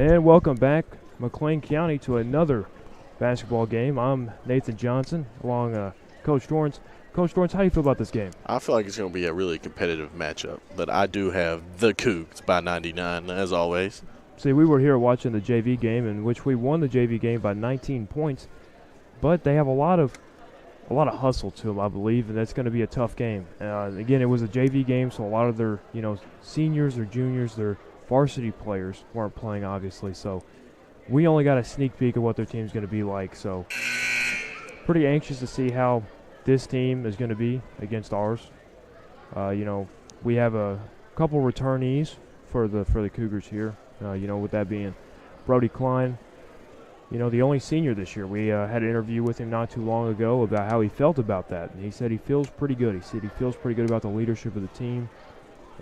And welcome back, McLean County, to another basketball game. I'm Nathan Johnson, along Coach Dorrance. Coach Dorrance, how do you feel about this game? I feel like it's going to be a really competitive matchup, but I do have the Cougs by 99, as always. See, we were here watching the JV game, in which we won the JV game by 19 points, but they have a lot of hustle to them, I believe, and that's going to be a tough game. Again, it was a JV game, so a lot of their seniors or juniors, their varsity players weren't playing, obviously, so we only got a sneak peek of what their team's going to be like. So pretty anxious to see how this team is going to be against ours. We have a couple returnees for the Cougars here. With that being Brody Klein, the only senior this year. We had an interview with him not too long ago about how he felt about that, and he said he feels pretty good. He said he feels pretty good about the leadership of the team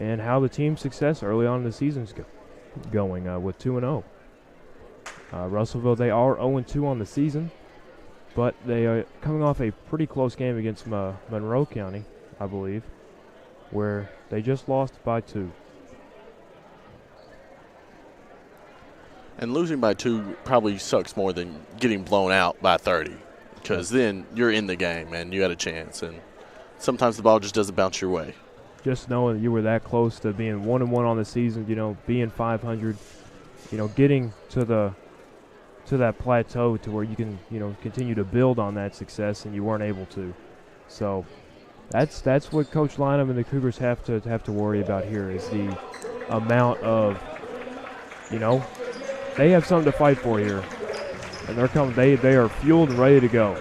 and how the team's success early on in the season is going with 2-0. Russellville, they are 0-2 on the season, but they are coming off a pretty close game against Monroe County, I believe, where they just lost by 2. And losing by 2 probably sucks more than getting blown out by 30, because then you're in the game and you had a chance, and sometimes the ball just doesn't bounce your way. Just knowing that you were that close to being 1-1 on the season, being 500, getting to that plateau to where you can, continue to build on that success, and you weren't able to. So that's what Coach Lynham and the Cougars have to worry about here, is the amount of, they have something to fight for here, and they're coming. They are fueled and ready to go.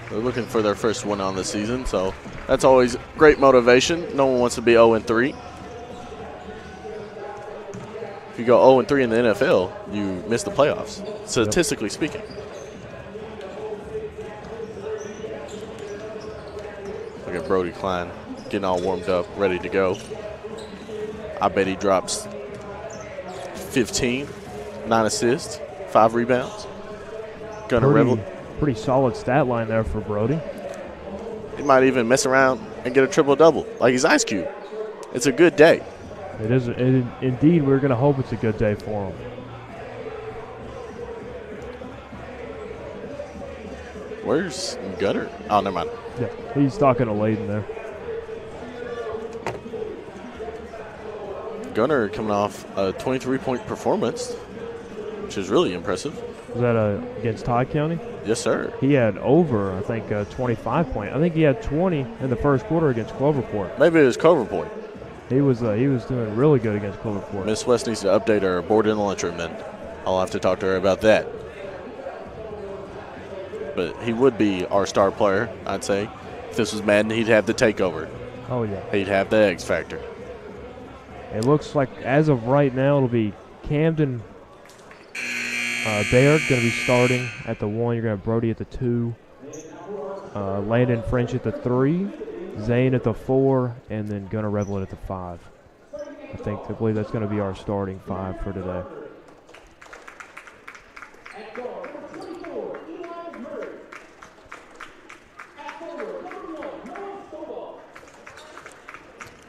They're looking for their first win on the season, so that's always great motivation. No one wants to be 0-3. If you go 0-3 in the NFL, you miss the playoffs, statistically speaking. Look at Brody Klein getting all warmed up, ready to go. I bet he drops 15, 9 assists, 5 rebounds. Pretty solid stat line there for Brody. He might even mess around and get a triple-double like he's Ice Cube. It's a good day. It is. Indeed, we're going to hope it's a good day for him. Where's Gunner? Oh, never mind. Yeah, he's talking to Layden there. Gunner coming off a 23-point performance, which is really impressive. Was that against Todd County? Yes, sir. He had over, I think, 25 points. I think he had 20 in the first quarter against Cloverport. Maybe it was Cloverport. He was doing really good against Cloverport. Miss West needs to update her board in the lunchroom, then I'll have to talk to her about that. But he would be our star player, I'd say. If this was Madden, he'd have the takeover. Oh, yeah. He'd have the X factor. It looks like, as of right now, it'll be Camden Baird going to be starting at the 1. You're going to have Brody at the 2. Landon French at the 3. Zane at the 4. And then Gunnar Revelant at the 5. I believe that's going to be our starting 5 for today.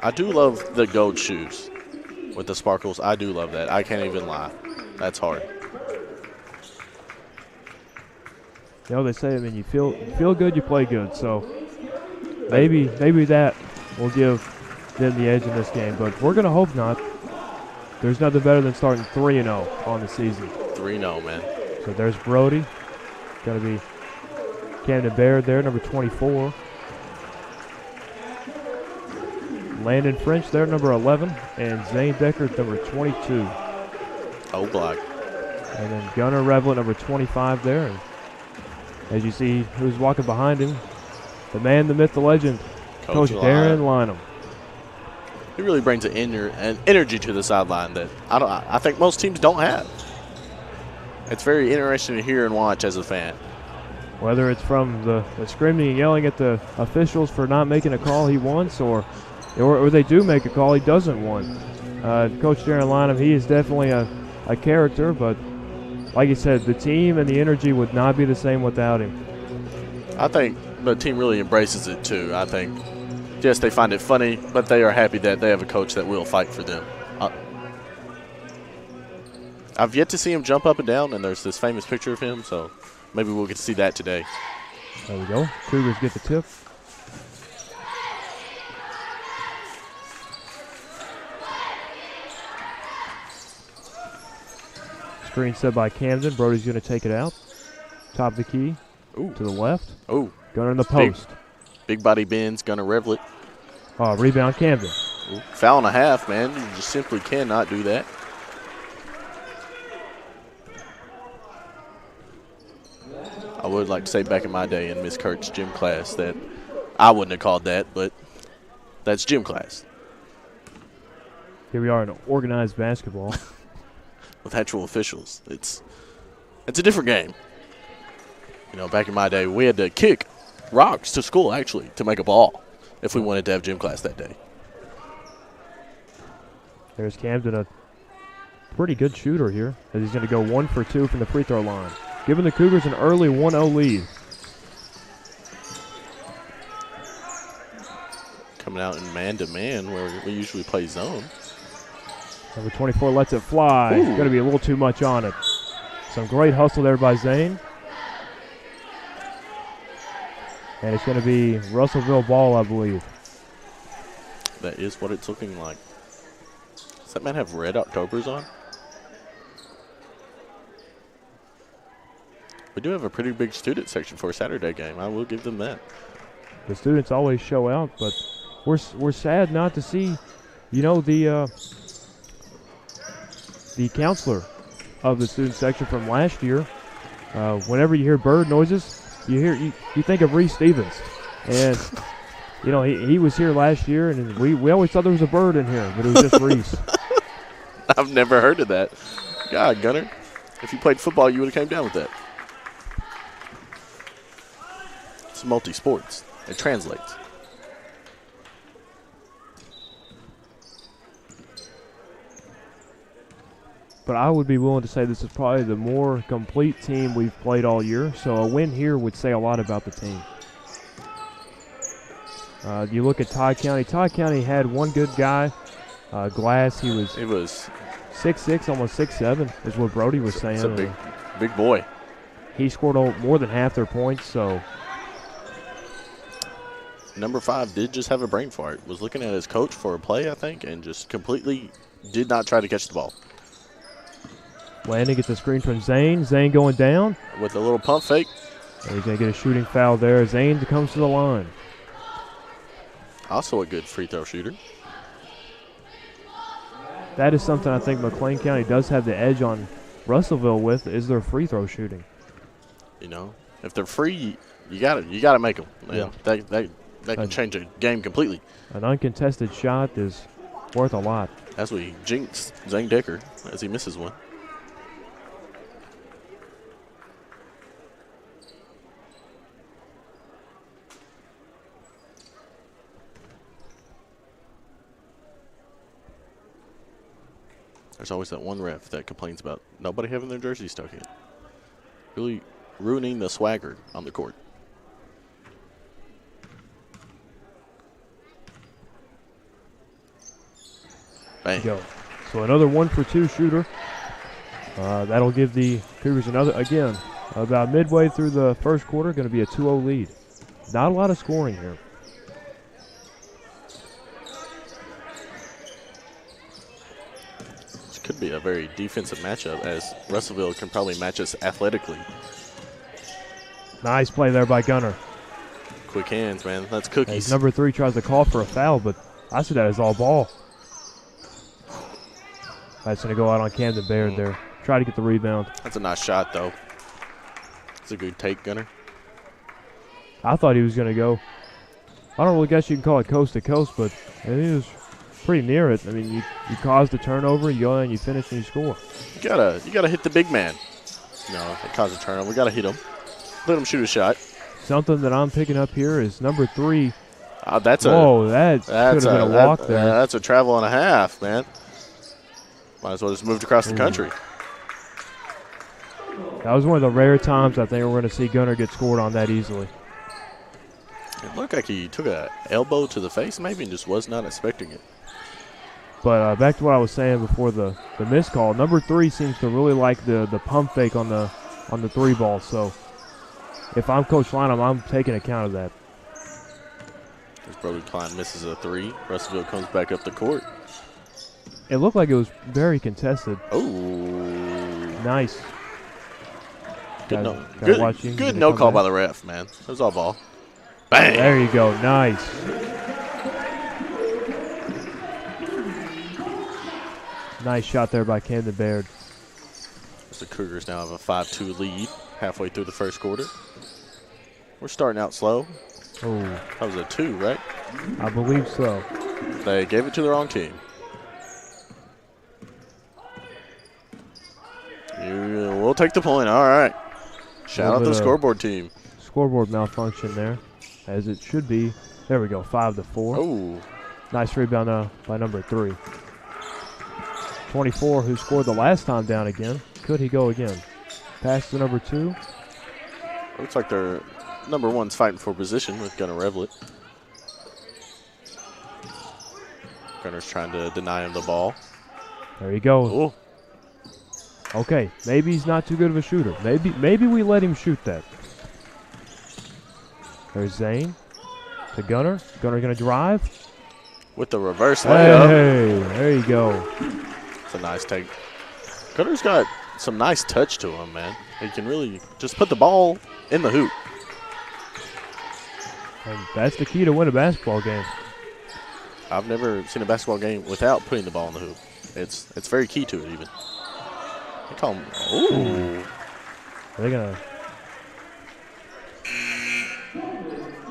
I do love the gold shoes with the sparkles. I do love that. I can't even lie. That's hard. They say, you feel good, you play good. So maybe that will give them the edge in this game. But we're going to hope not. There's nothing better than starting 3-0 on the season. 3-0, man. So there's Brody. Going to be Camden Baird there, number 24. Landon French there, number 11. And Zane Decker, number 22. Oh, block. And then Gunnar Revelant, number 25 there. And as you see who's walking behind him, the man, the myth, the legend, Coach Darren Lynham. He really brings an energy to the sideline that I think most teams don't have. It's very interesting to hear and watch as a fan. Whether it's from the screaming and yelling at the officials for not making a call he wants, or they do make a call he doesn't want. Coach Darren Lynham, he is definitely a character, but like you said, the team and the energy would not be the same without him. I think the team really embraces it too. I think, yes, they find it funny, but they are happy that they have a coach that will fight for them. I've yet to see him jump up and down, and there's this famous picture of him, so maybe we'll get to see that today. There we go. Cougars get the tip. Screen set by Camden. Brody's going to take it out. Top of the key. Ooh. To the left. Ooh. Gunner in the post. Big body bends. Gunner Revlet. Rebound Camden. Ooh. Foul and a half, man. You just simply cannot do that. I would like to say back in my day in Miss Kurt's gym class that I wouldn't have called that, but that's gym class. Here we are in organized basketball. With actual officials. It's a different game. You know, back in my day, we had to kick rocks to school, actually, to make a ball if we wanted to have gym class that day. There's Camden, a pretty good shooter here, as he's going to go 1 for 2 from the free throw line, giving the Cougars an early 1-0 lead. Coming out in man-to-man where we usually play zone. Number 24 lets it fly. It's going to be a little too much on it. Some great hustle there by Zane. And it's going to be Russellville ball, I believe. That is what it's looking like. Does that man have red Octobers on? We do have a pretty big student section for a Saturday game. I will give them that. The students always show out, but we're sad not to see, you know, the counselor of the student section from last year. Whenever you hear bird noises, you think of Reese Stevens, and you know he was here last year, and we always thought there was a bird in here, but it was just Reese. I've never heard of that. God, Gunner, if you played football, you would have came down with that. It's multi-sports. It translates. But I would be willing to say this is probably the more complete team we've played all year. So a win here would say a lot about the team. You look at Todd County. Todd County had one good guy, Glass. He was 6'6", almost 6'7", is what Brody was saying. It's a big boy. He scored more than half their points. So number 5 did just have a brain fart. Was looking at his coach for a play, I think, and just completely did not try to catch the ball. Landing gets a screen from Zane. Zane going down. With a little pump fake. And he's going to get a shooting foul there. Zane comes to the line. Also a good free throw shooter. That is something I think McLean County does have the edge on Russellville with, is their free throw shooting. You know, if they're free, you gotta make them. Yeah. That can change a game completely. An uncontested shot is worth a lot. As we jinx Zane Decker as he misses one. There's always that one ref that complains about nobody having their jersey stuck in. Really ruining the swagger on the court. Bang. Go. So another 1 for 2 shooter. That'll give the Cougars another, again, about midway through the first quarter, going to be a 2-0 lead. Not a lot of scoring here. Could be a very defensive matchup, as Russellville can probably match us athletically. Nice play there by Gunner. Quick hands, man. That's cookies. As number 3 tries to call for a foul, but I see that as all ball. That's going to go out on Camden Baird there. Try to get the rebound. That's a nice shot, though. It's a good take, Gunner. I thought he was going to go. I don't really guess you can call it coast to coast, but he was pretty near it. I mean, you caused a turnover, you go in, you finish, and you score. You gotta hit the big man. No, it caused a turnover. We gotta hit him. Let him shoot a shot. Something that I'm picking up here is number 3. That could have been a walk there. That's a travel and a half, man. Might as well just moved across the country. That was one of the rare times I think we're going to see Gunner get scored on that easily. It looked like he took an elbow to the face maybe and just was not expecting it. But back to what I was saying before the missed call. Number 3 seems to really like the pump fake on the 3 ball. So if I'm Coach Lynham, I'm taking account of that. As Brody Klein misses a 3, Russellville comes back up the court. It looked like it was very contested. Oh, nice. Good Good no call by the ref, man. It was all ball. Bang! There you go. Nice. Nice shot there by Camden Baird. The Cougars now have a 5-2 lead halfway through the first quarter. We're starting out slow. Oh, That was a 2, right? I believe so. They gave it to the wrong team. We'll take the point. All right. Shout out to the scoreboard team. Scoreboard malfunction there, as it should be. There we go, 5-4. Oh. Nice rebound by number 3. 24, who scored the last time down again. Could he go again? Pass to number 2. Looks like their number 1's fighting for position with Gunnar Revlett. Gunner's trying to deny him the ball. There he goes. Oh. Okay, maybe he's not too good of a shooter. Maybe we let him shoot that. There's Zane to Gunner. Gunner going to drive. With the reverse layup. Hey, there you go. It's a nice take. Gunner's got some nice touch to him, man. He can really just put the ball in the hoop. And that's the key to win a basketball game. I've never seen a basketball game without putting the ball in the hoop. It's very key to it, even. They call him. Ooh. Are they going to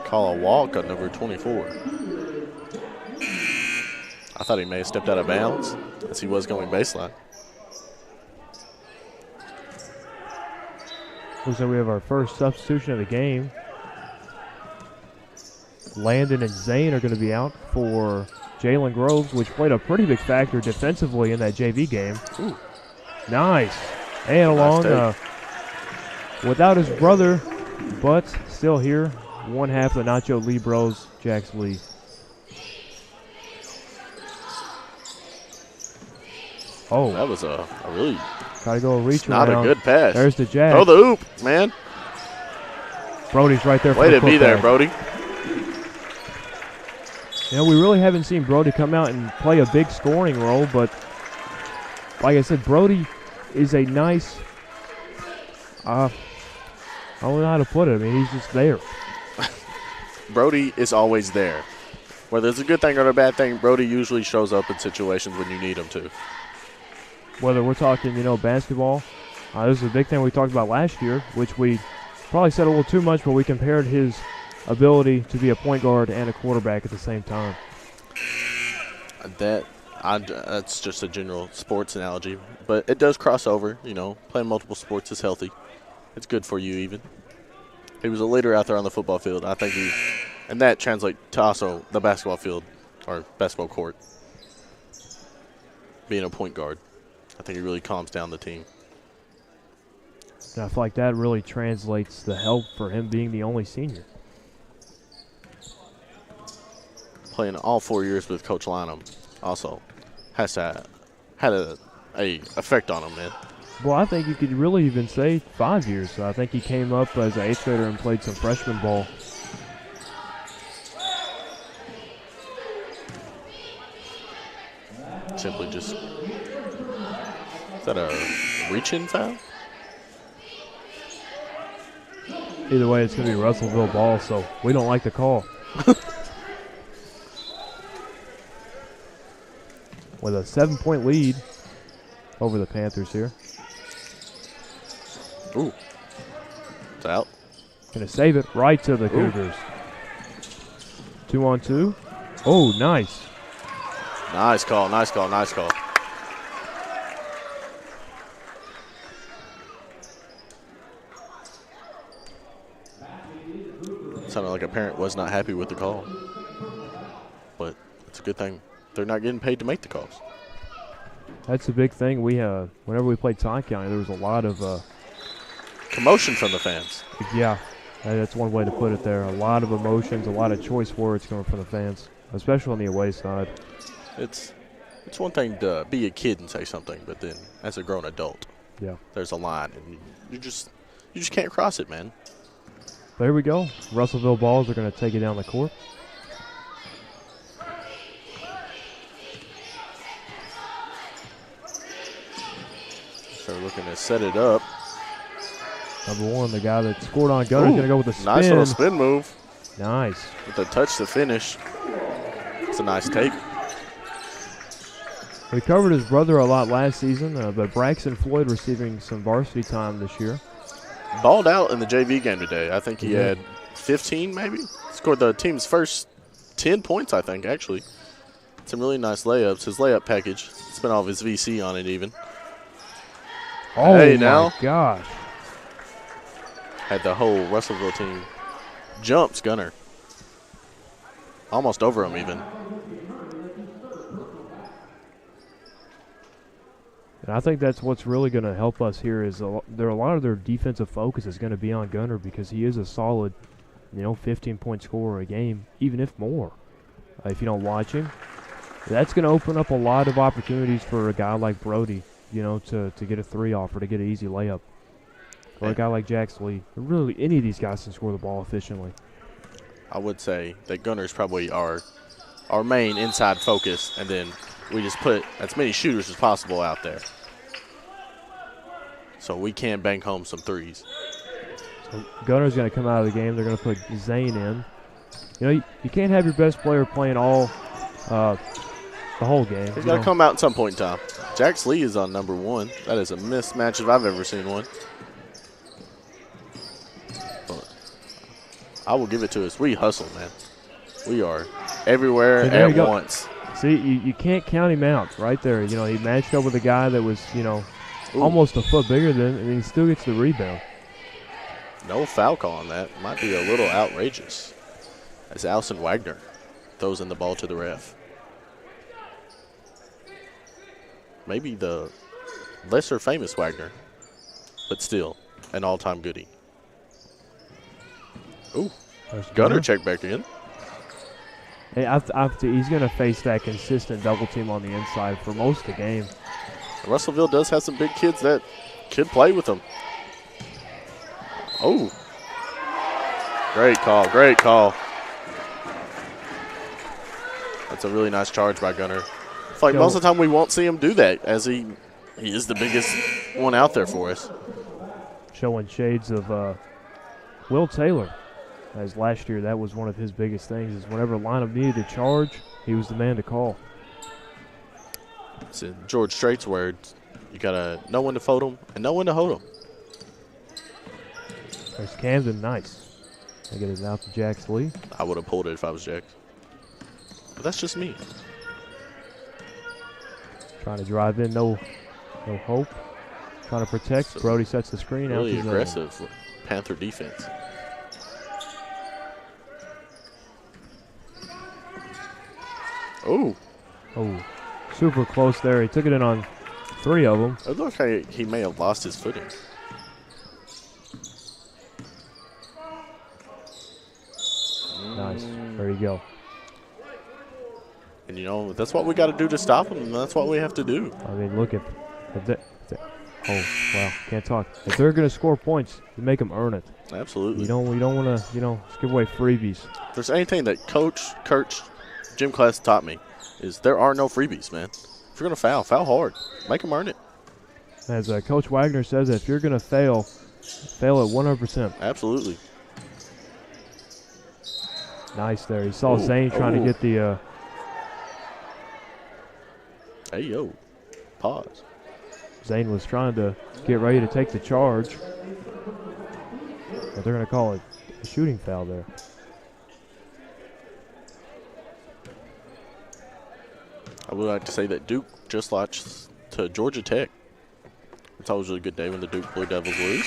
call a walk on number 24? I thought he may have stepped out of bounds as he was going baseline. Looks like we have our first substitution of the game. Landon and Zane are going to be out for Jalen Groves, which played a pretty big factor defensively in that JV game. Ooh. Nice. And along without his brother, but still here, one half of the Nacho Libros, Jax Lee. Oh. That was a really Gotta go reach not around. a good pass. There's the Jax. Throw the hoop, man. Brody's right there for Way the to be there, putback. Brody. You know, we really haven't seen Brody come out and play a big scoring role, but like I said, Brody is a nice, I don't know how to put it. I mean, he's just there. Brody is always there. Whether it's a good thing or a bad thing, Brody usually shows up in situations when you need him to. Whether we're talking, basketball, this is a big thing we talked about last year, which we probably said a little too much, but we compared his ability to be a point guard and a quarterback at the same time. That's just a general sports analogy, but it does cross over. Playing multiple sports is healthy. It's good for you even. He was a leader out there on the football field. I think and that translates to also the basketball field or basketball court. Being a point guard, I think it really calms down the team. And I feel like that really translates the help for him being the only senior. Playing all 4 years with Coach Lynham also had a effect on him, man. Well, I think you could really even say 5 years. So I think he came up as an 8th grader and played some freshman ball. Simply just, is that a reach-in foul? Either way, it's going to be Russellville ball, so we don't like the call. With a 7-point lead over the Panthers here. Ooh. It's out. Going to save it right to the Cougars. 2-on-2. Oh, nice. Nice call, nice call, nice call. Sounded like a parent was not happy with the call. But it's a good thing they're not getting paid to make the calls. That's a big thing. Whenever we played Todd County, there was a lot of commotion from the fans. Yeah, that's one way to put it there. A lot of emotions, a lot of choice words coming from the fans, especially on the away side. It's It's one thing to be a kid and say something, but then as a grown adult, Yeah. there's a line, and you just can't cross it, man. There we go. Russellville balls are going to take it down the court. So we're looking to set it up. Number one, the guy that scored on Gunner, is going to go with the spin. Nice little spin move. Nice. With a touch to finish. It's a nice take. He covered his brother a lot last season, but Braxton Floyd receiving some varsity time this year. Balled out in the JV game today. I think he had 15 maybe. Scored the team's first 10 points, I think, actually. Some really nice layups. His layup package. Spent all of his VC on it even. Oh, hey, my now. gosh. Had the whole Russellville team jumps Gunner. Almost over him even. And I think that's what's really going to help us here is a lot of their defensive focus is going to be on Gunner because he is a solid, 15-point scorer a game, even if more. If you don't watch him, that's going to open up a lot of opportunities for a guy like Brody, to get a three off or to get an easy layup. Or a guy like Jax Lee. Really, any of these guys can score the ball efficiently. I would say that Gunner's probably our main inside focus, and then we just put as many shooters as possible out there. So we can bank home some threes. So Gunner's going to come out of the game. They're going to put Zane in. You can't have your best player playing all the whole game. He's got to come out at some point in time. Jax Lee is on number one. That is a mismatch if I've ever seen one. But I will give it to us. We hustle, man. We are everywhere at once. See, you can't count him out right there. He matched up with a guy that was, almost a foot bigger than him, and he still gets the rebound. No foul call on that. Might be a little outrageous. As Allison Wagner throws in the ball to the ref. Maybe the lesser famous Wagner, but still an all-time goodie. Ooh, Gunner check back in. Hey, he's going to face that consistent double team on the inside for most of the game. Russellville does have some big kids that could play with them. Oh, great call, great call. That's a really nice charge by Gunner. I feel like most of the time we won't see him do that, as he is the biggest one out there for us. Showing shades of Will Taylor, as last year that was one of his biggest things, is whenever a lineup needed to charge, he was the man to call. It's in George Strait's words, you got to know when to fold him and know when to hold him. There's Camden, nice. I get it out to Jax Lee. I would have pulled it if I was Jax. But that's just me. Trying to drive in, no hope. Trying to protect. So Brody sets the screen out. Really aggressive Panther defense. Oh, super close there. He took it in on 3 of them. It looked like he may have lost his footing. Nice. There you go. And, that's what we got to do to stop him, and that's what we have to do. I mean, look at oh, wow, can't talk. If they're going to score points, you make them earn it. Absolutely. You don't want to, just give away freebies. If there's anything that Coach Kurt's gym class taught me is there are no freebies, man. If you're going to foul hard. Make them earn it. As Coach Wagner says, if you're going to fail at 100%. Absolutely. Nice there. He saw Zane trying to get the hey, yo. Pause. Zane was trying to get ready to take the charge. But they're going to call it a shooting foul there. I would like to say that Duke just lost to Georgia Tech. It's always a really good day when the Duke Blue Devils lose.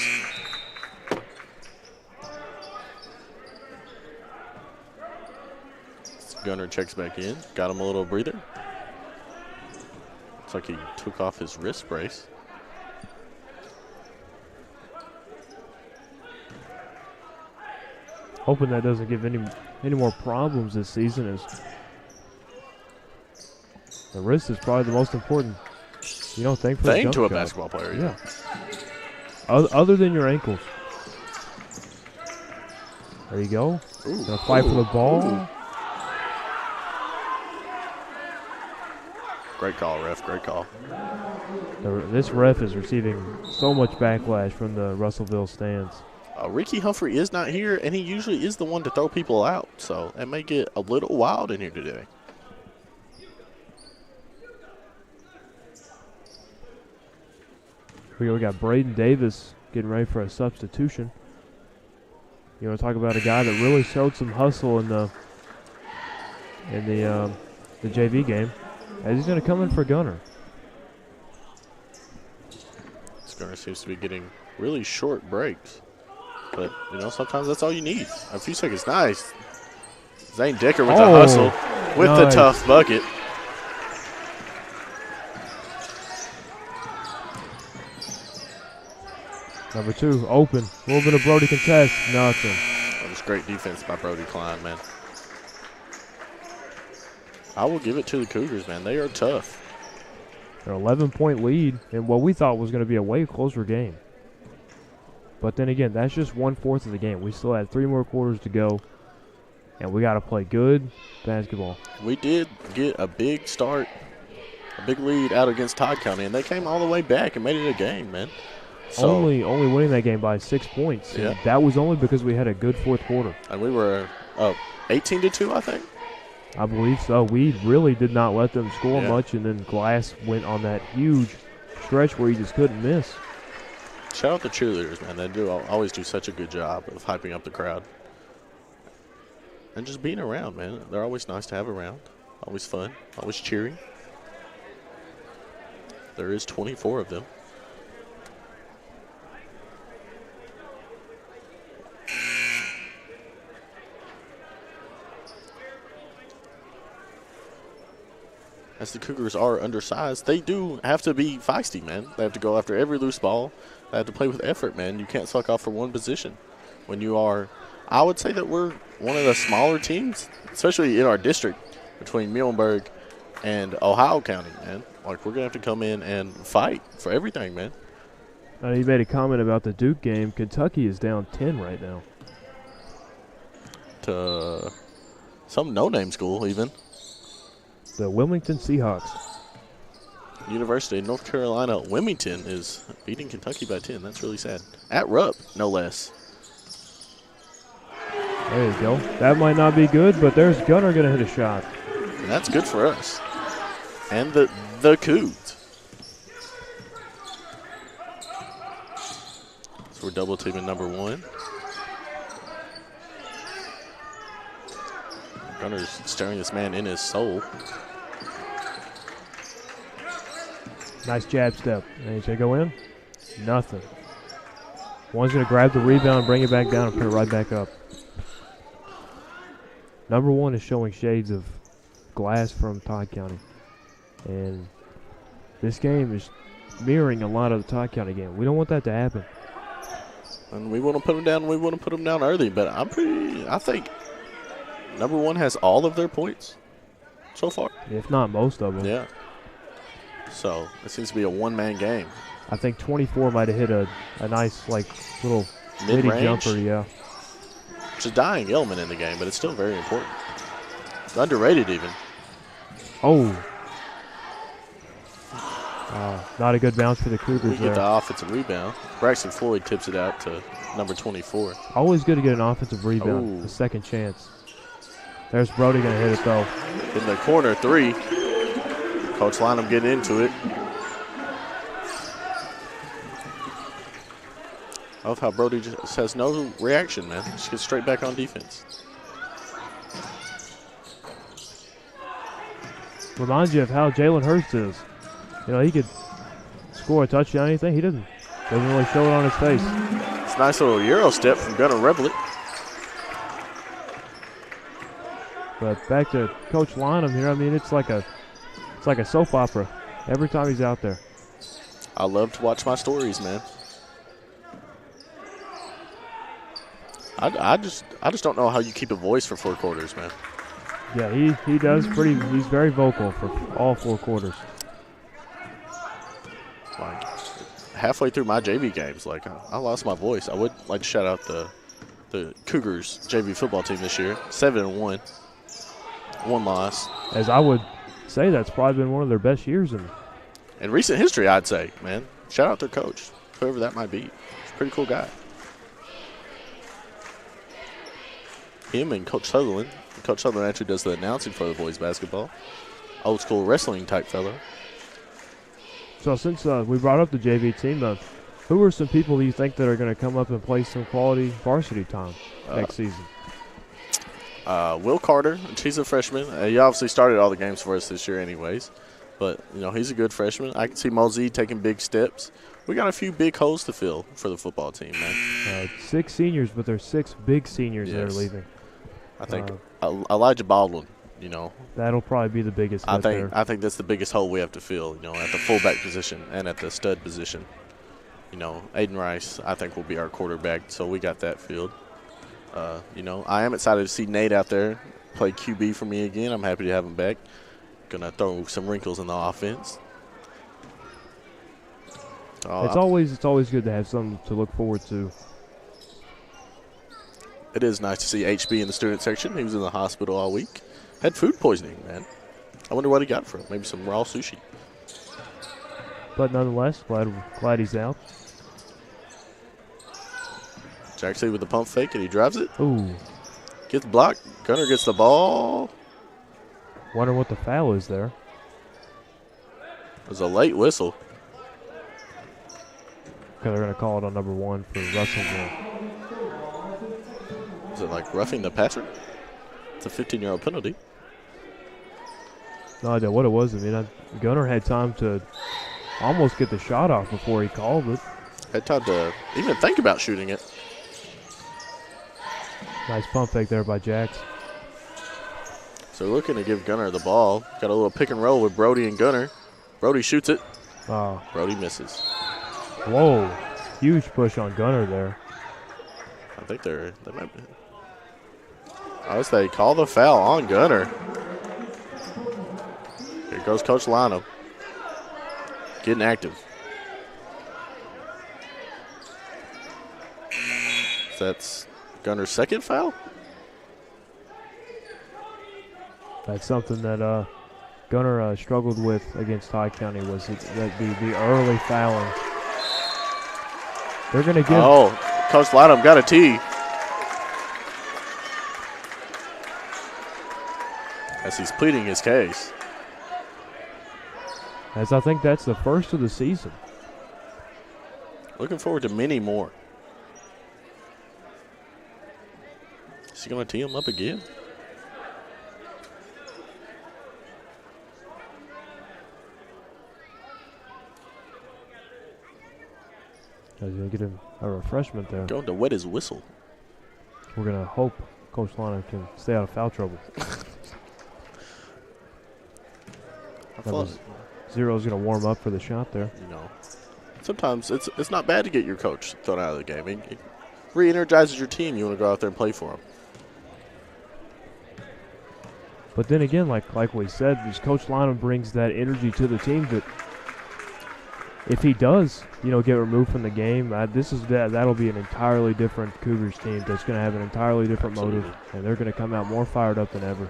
Gunner checks back in. Got him a little breather. Looks like he took off his wrist brace. Hoping that doesn't give any more problems this season as The wrist is probably the most important, thing for Thing to a shot. basketball player. Yeah. Other than your ankles. There you go. Gonna fight for the ball. Ooh. Great call, ref. Great call. This ref is receiving so much backlash from the Russellville stands. Ricky Humphrey is not here, and he usually is the one to throw people out, so it may get a little wild in here today. We got Braden Davis getting ready for a substitution. You want to talk about a guy that really showed some hustle in the JV game, as he's going to come in for Gunner. This Gunner seems to be getting really short breaks. But, sometimes that's all you need. A few seconds. Nice. Zane Decker with the hustle with the tough bucket. Number 2, open. A little bit of Brody contest. Nothing. That was great defense by Brody Klein, man. I will give it to the Cougars, man. They are tough. An 11-point lead in what we thought was going to be a way closer game. But then again, that's just 1/4 of the game. We still had 3 more quarters to go, and we got to play good basketball. We did get a big start, a big lead out against Todd County, and they came all the way back and made it a game, man. So, only winning that game by 6 points. Yeah. And that was only because we had a good 4th quarter. And we were up 18-2, I think. I believe so. We really did not let them score much, and then Glass went on that huge stretch where he just couldn't miss. Shout out the cheerleaders, man. They always do such a good job of hyping up the crowd. And just being around, man. They're always nice to have around. Always fun. Always cheering. There is 24 of them. As the Cougars are undersized, they do have to be feisty, man. They have to go after every loose ball. They have to play with effort, man. You can't suck off for one position. When you are, I would say that we're one of the smaller teams, especially in our district, between Muhlenberg and Ohio County, man. Like, we're going to have to come in and fight for everything, man. You made a comment about the Duke game. Kentucky is down 10 right now. To some no-name school, even. The Wilmington Seahawks. University of North Carolina, Wilmington is beating Kentucky by 10. That's really sad. At Rupp, no less. There you go. That might not be good, but there's Gunner going to hit a shot. And that's good for us. And the Cougs. So we're double teaming number 1. Gunner's staring this man in his soul. Nice jab step. And he's going to go in. Nothing. One's going to grab the rebound, bring it back down, and put it right back up. Number 1 is showing shades of Glass from Todd County. And this game is mirroring a lot of the Todd County game. We don't want that to happen. And we want to put them down. We want to put them down early. But I think number 1 has all of their points so far. If not most of them. Yeah. So it seems to be a one-man game. I think 24 might have hit a nice, little mid-range jumper, yeah. It's a dying element in the game, but it's still very important. It's underrated even. Oh. Not a good bounce for the Cougars We there. get the offensive rebound. Braxton Floyd tips it out to number 24. Always good to get an offensive rebound, a second chance. There's Brody going to hit it, though. In the corner, 3. Coach Lynham getting into it. I love how Brody just has no reaction, man. Just gets straight back on defense. Reminds you of how Jalen Hurst is. He could score a touchdown, anything. He doesn't really show it on his face. It's a nice little Euro step from Gunnar Reblet. But back to Coach Lynham here. I mean, it's like a soap opera every time he's out there. I love to watch my stories, man. I just don't know how you keep a voice for 4 quarters, man. Yeah, he does pretty. He's very vocal for all 4 quarters. Like halfway through my JV games, like I lost my voice. I would like to shout out the Cougars JV football team this year, 7-1, 1 loss. As I would say, that's probably been one of their best years In recent history, I'd say, man. Shout out their coach, whoever that might be. He's a pretty cool guy. Him and Coach Sutherland. Coach Sutherland actually does the announcing for the boys basketball. Old school wrestling type fellow. So since we brought up the JV team, who are some people you think that are going to come up and play some quality varsity time next season? Will Carter, he's a freshman. He obviously started all the games for us this year anyways. But, you know, he's a good freshman. I can see Mosey taking big steps. We got a few big holes to fill for the football team, man. 6 seniors, but there's 6 big seniors that are leaving. I think Elijah Baldwin, you know. That'll probably be the biggest. I think that's the biggest hole we have to fill, you know, at the fullback position and at the stud position. You know, Aiden Rice, I think, will be our quarterback, so we got that filled. You know, I am excited to see Nate out there play QB for me again. I'm happy to have him back. Gonna throw some wrinkles in the offense. It's always good to have something to look forward to. It is nice to see HB in the student section. He was in the hospital all week. Had food poisoning, man. I wonder what he got from it. Maybe some raw sushi. But nonetheless, glad he's out. Jackson with the pump fake, and he drives it. Ooh. Gets blocked. Gunner gets the ball. Wonder what the foul is there. It was a late whistle. Because they're going to call it on number 1 for Russellville. Is it like roughing the passer? It's a 15-yard penalty. No idea what it was. I mean, Gunner had time to almost get the shot off before he called it. Had time to even think about shooting it. Nice pump fake there by Jax. So looking to give Gunner the ball. Got a little pick and roll with Brody and Gunner. Brody shoots it. Oh. Brody misses. Whoa. Huge push on Gunner there. I think they might be. I was they call the foul on Gunner. Here goes Coach Lino. Getting active. That's Gunner's second foul? That's something that Gunner struggled with against High County was the early fouling. They're going to give. Oh, Coach Lino got a tee. As he's pleading his case. As I think that's the first of the season. Looking forward to many more. Is he going to tee him up again? He's going to get him a refreshment there. Going to wet his whistle. We're going to hope Coach Lano can stay out of foul trouble. Zero's going to warm up for the shot there. You know, sometimes it's not bad to get your coach thrown out of the game. It re-energizes your team. You want to go out there and play for them. But then again, like we said, Coach Lynham brings that energy to the team that if he does, get removed from the game, that'll be an entirely different Cougars team that's going to have an entirely different motive, and they're going to come out more fired up than ever.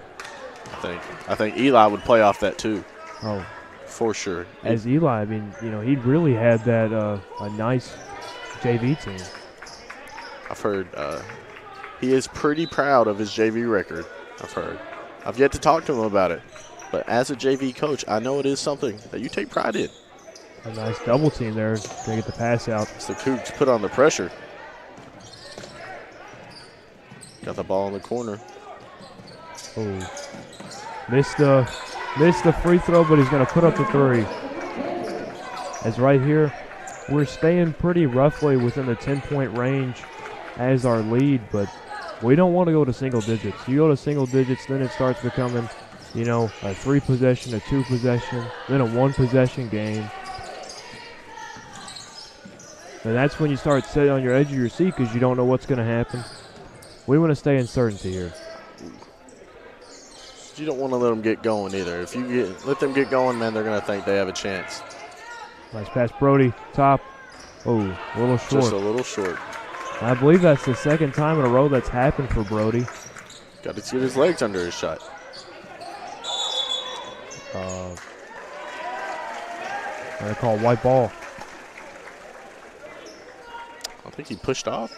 I think Eli would play off that too. Oh, for sure. As Eli, I mean, he really had that a nice JV team. I've heard he is pretty proud of his JV record. I've heard. I've yet to talk to him about it, but as a JV coach, I know it is something that you take pride in. A nice double team there to get the pass out. So the Cougs put on the pressure. Got the ball in the corner. Oh, missed the free throw, but he's going to put up the three. As right here, we're staying pretty roughly within the 10-point range as our lead, but we don't want to go to single digits. You go to single digits, then it starts becoming, a 3-possession, a 2-possession, then a 1-possession game. And that's when you start sitting on your edge of your seat because you don't know what's going to happen. We want to stay in certainty here. You don't want to let them get going either. If you let them get going, man, they're going to think they have a chance. Nice pass, Brody. Top. Oh, a little short. Just a little short. I believe that's the second time in a row that's happened for Brody. Got to get his legs under his shot. They call it white ball. I think he pushed off.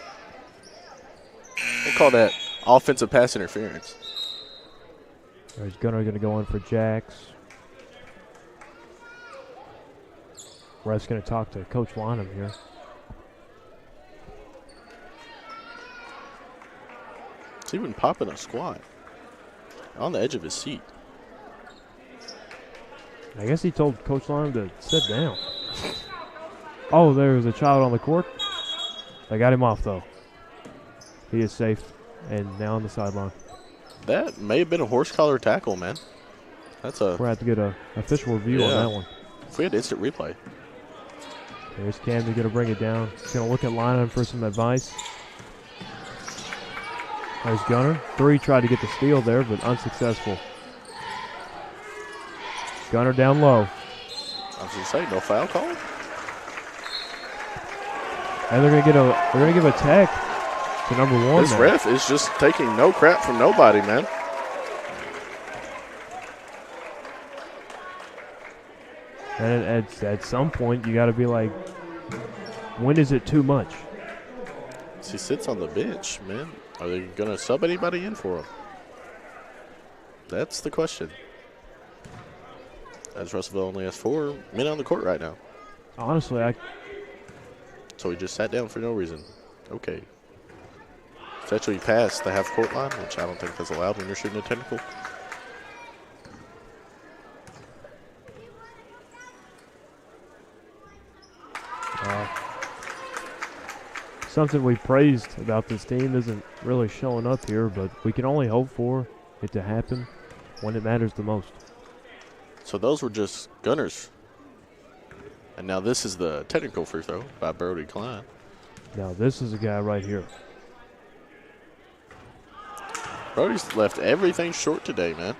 They call that offensive pass interference. There's Gunner going to go in for Jacks. Ref's going to talk to Coach Wanham here. He's even popping a squat on the edge of his seat. I guess he told Coach Wanham to sit down. Oh, there's a child on the court. They got him off, though. He is safe and now on the sideline. That may have been a horse collar tackle, man. That's a. We're going to have to get an official review on that one. If we had instant replay. There's Camden going to bring it down. He's going to look at lineman for some advice. There's Gunner. 3 tried to get the steal there, but unsuccessful. Gunner down low. I was going to say, no foul call? And they're going to give a tech to number 1. This ref is just taking no crap from nobody, man. And at some point, you got to be like, when is it too much? He sits on the bench, man. Are they going to sub anybody in for him? That's the question. As Russellville only has 4 men on the court right now. Honestly, So he just sat down for no reason. Okay. It's actually past the half-court line, which I don't think that's allowed when you're shooting a technical. Something we praised about this team isn't really showing up here, but we can only hope for it to happen when it matters the most. So those were just Gunners. And now this is the technical free throw by Brody Klein. Now this is a guy right here. Brody's left everything short today, man.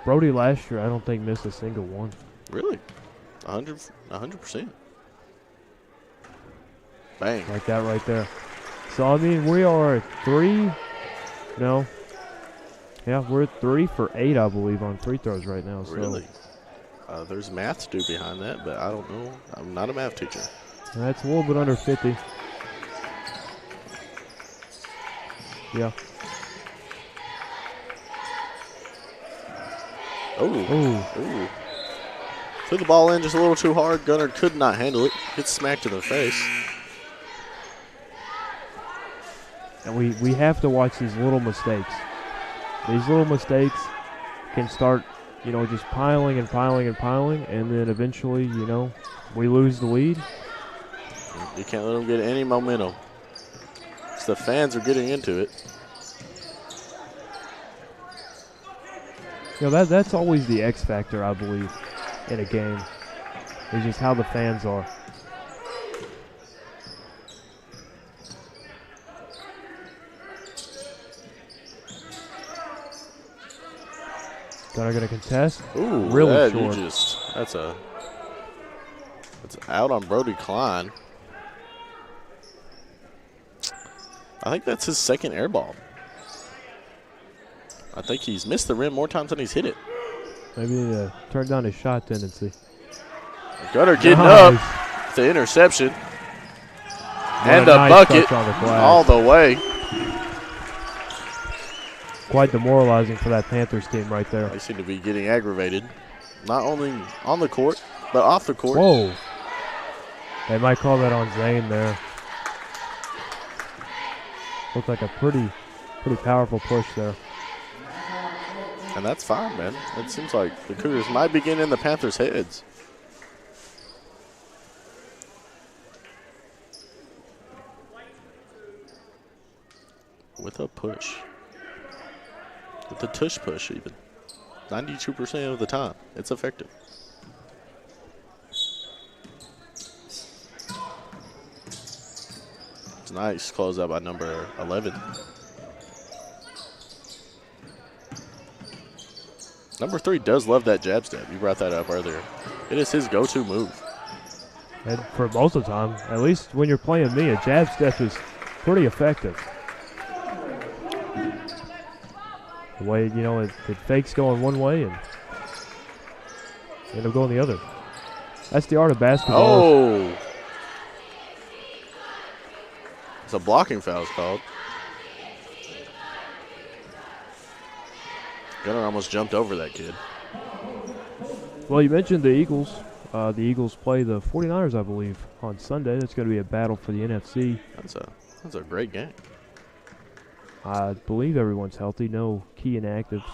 Brody last year, I don't think missed a single one. Really? 100%. Bang. Like that right there. So, I mean, we are 3. No. Yeah, we're 3 for 8, I believe, on free throws right now. So. Really? There's math to do behind that, but I don't know. I'm not a math teacher. That's a little bit under 50. Yeah. Ooh. Threw the ball in just a little too hard. Gunner could not handle it. Gets smacked in the face. And we have to watch these little mistakes. These little mistakes can start, just piling and piling and piling, and then eventually, we lose the lead. You can't let them get any momentum. The fans are getting into it. That's always the X factor, I believe, in a game. It's just how the fans are. Gunner going to contest. Ooh, really short. That's out on Brody Klein. I think that's his second air ball. I think he's missed the rim more times than he's hit it. Maybe turn down his shot tendency. Gunner getting up. The interception. And a bucket all the way. Quite demoralizing for that Panthers team right there. They seem to be getting aggravated. Not only on the court, but off the court. Whoa. They might call that on Zane there. Looked like a pretty powerful push there. And that's fine, man. It seems like the Cougars might be getting in the Panthers' heads. With a push. With a tush push, even. 92% of the time, it's effective. It's nice closeout by number 11. Number 3 does love that jab step. You brought that up earlier. It is his go-to move. And for most of the time, at least when you're playing me, a jab step is pretty effective. The way, you know, it fakes going one way and end up going the other. That's the art of basketball. Oh! It's a blocking foul called. Gunner almost jumped over that kid. Well, you mentioned the Eagles. The Eagles play the 49ers, I believe, on Sunday. That's going to be a battle for the NFC. That's a great game. I believe everyone's healthy. No key inactives.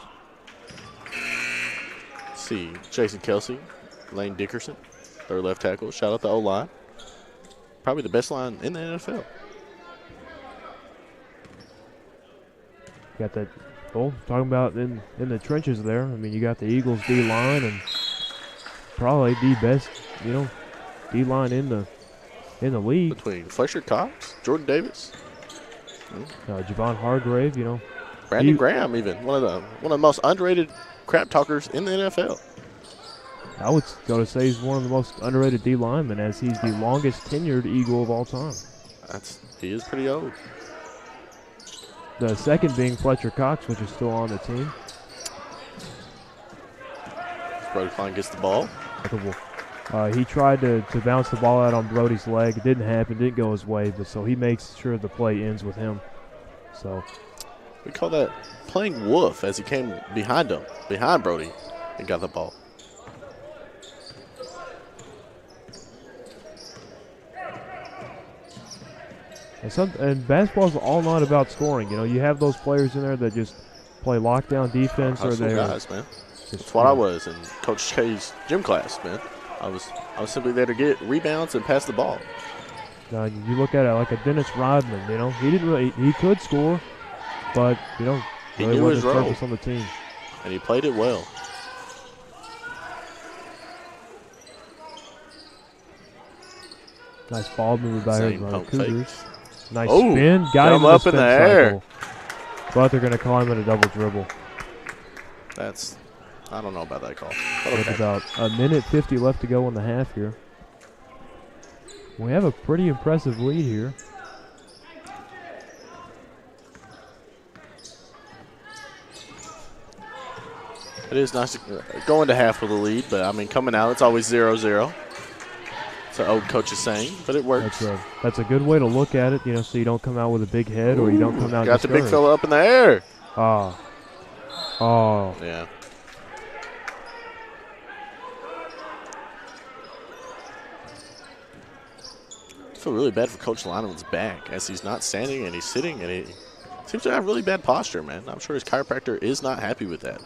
Let's see, Jason Kelsey, Lane Dickerson, their left tackle. Shout out the O-line. Probably the best line in the NFL. Got that. Well, talking about in the trenches there. I mean, you got the Eagles D-line and probably the best, you know, D-line in the league. Between Fletcher Cox, Jordan Davis, Javon Hargrave, you know. Brandon Graham, even one of the most underrated crap talkers in the NFL. I would go to say he's one of the most underrated D linemen, as he's the longest tenured Eagle of all time. He is pretty old. The second being Fletcher Cox, which is still on the team. Brody Klein gets the ball. He tried to bounce the ball out on Brody's leg. It didn't happen, didn't go his way, but so he makes sure the play ends with him. So we call that playing wolf, as he came behind Brody, and got the ball. And basketball's all not about scoring. You know, you have those players in there that just play lockdown defense, or they're guys, man. That's what I was in Coach K's gym class, man. I was simply there to get rebounds and pass the ball. You look at it like a Dennis Rodman. You know, he could score, but you know, he knew his role on the team, and he played it well. Nice ball movement by the Cougars. Fakes. Nice spin, got him up in the air. But they're going to call him in a double dribble. I don't know about that call. With about a minute 50 left to go in the half here. We have a pretty impressive lead here. It is nice to go into half with a lead, but I mean, coming out, it's always 0-0. It's an old coach is saying, but it works. That's a good way to look at it, you know, so you don't come out with a big head or you don't come out got the big fella up in the air. Oh. Yeah. I feel really bad for Coach Lineman's back, as he's not standing and he's sitting, and he seems to have really bad posture, man. I'm sure his chiropractor is not happy with that.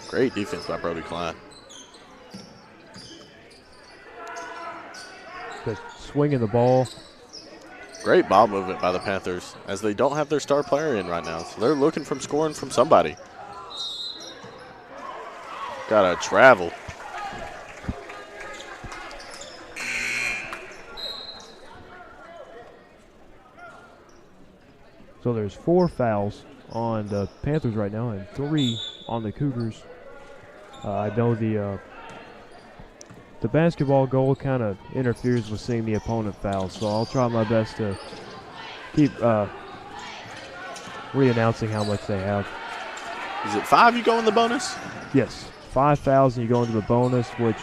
Great defense by Brody Klein. Just swinging the ball. Great ball movement by the Panthers, as they don't have their star player in right now. So they're looking from scoring from somebody. Gotta travel. So there's 4 fouls on the Panthers right now and 3 on the Cougars. I know the basketball goal kind of interferes with seeing the opponent foul, so I'll try my best to keep re-announcing how much they have. Is it 5 you go in the bonus? Yes, 5 fouls and you go into the bonus, which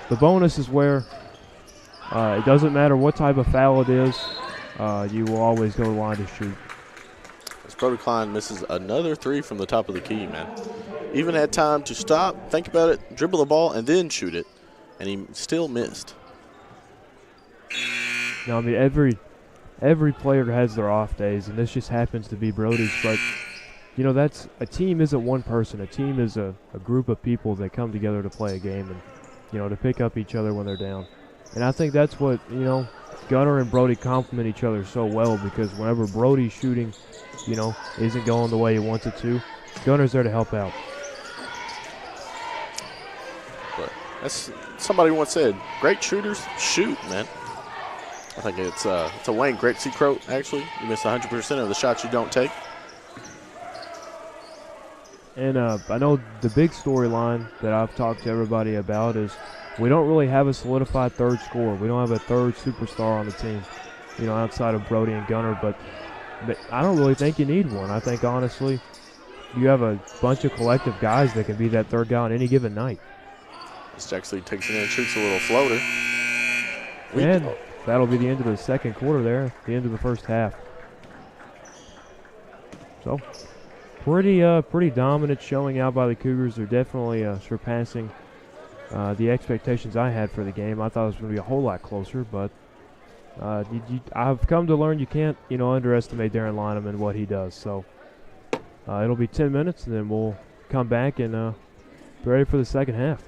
the bonus is where it doesn't matter what type of foul it is, you will always go to the line to shoot. As Brody Klein misses another 3 from the top of the key, man. Even had time to stop, think about it, dribble the ball, and then shoot it, and he still missed. Now, I mean, every player has their off days, and this just happens to be Brody's. But you know, a team isn't one person. A team is a group of people that come together to play a game, and you know, to pick up each other when they're down. And I think that's what, you know, Gunner and Brody complement each other so well, because whenever Brody's shooting, you know, isn't going the way he wants it to, Gunner's there to help out. But as somebody once said, great shooters shoot, man. I think it's a Wayne Gretzky quote, actually. You miss 100% of the shots you don't take. And I know the big storyline that I've talked to everybody about is we don't really have a solidified third scorer. We don't have a third superstar on the team, outside of Brody and Gunner. But I don't really think you need one. I think, honestly, you have a bunch of collective guys that can be that third guy on any given night. This actually takes it in and shoots a little floater. And that'll be the end of the second quarter there, the end of the first half. So, pretty dominant showing out by the Cougars. They're definitely surpassing the expectations I had for the game. I thought it was going to be a whole lot closer, but I've come to learn you can't, underestimate Darren Lynham and what he does. So it'll be 10 minutes, and then we'll come back and be ready for the second half.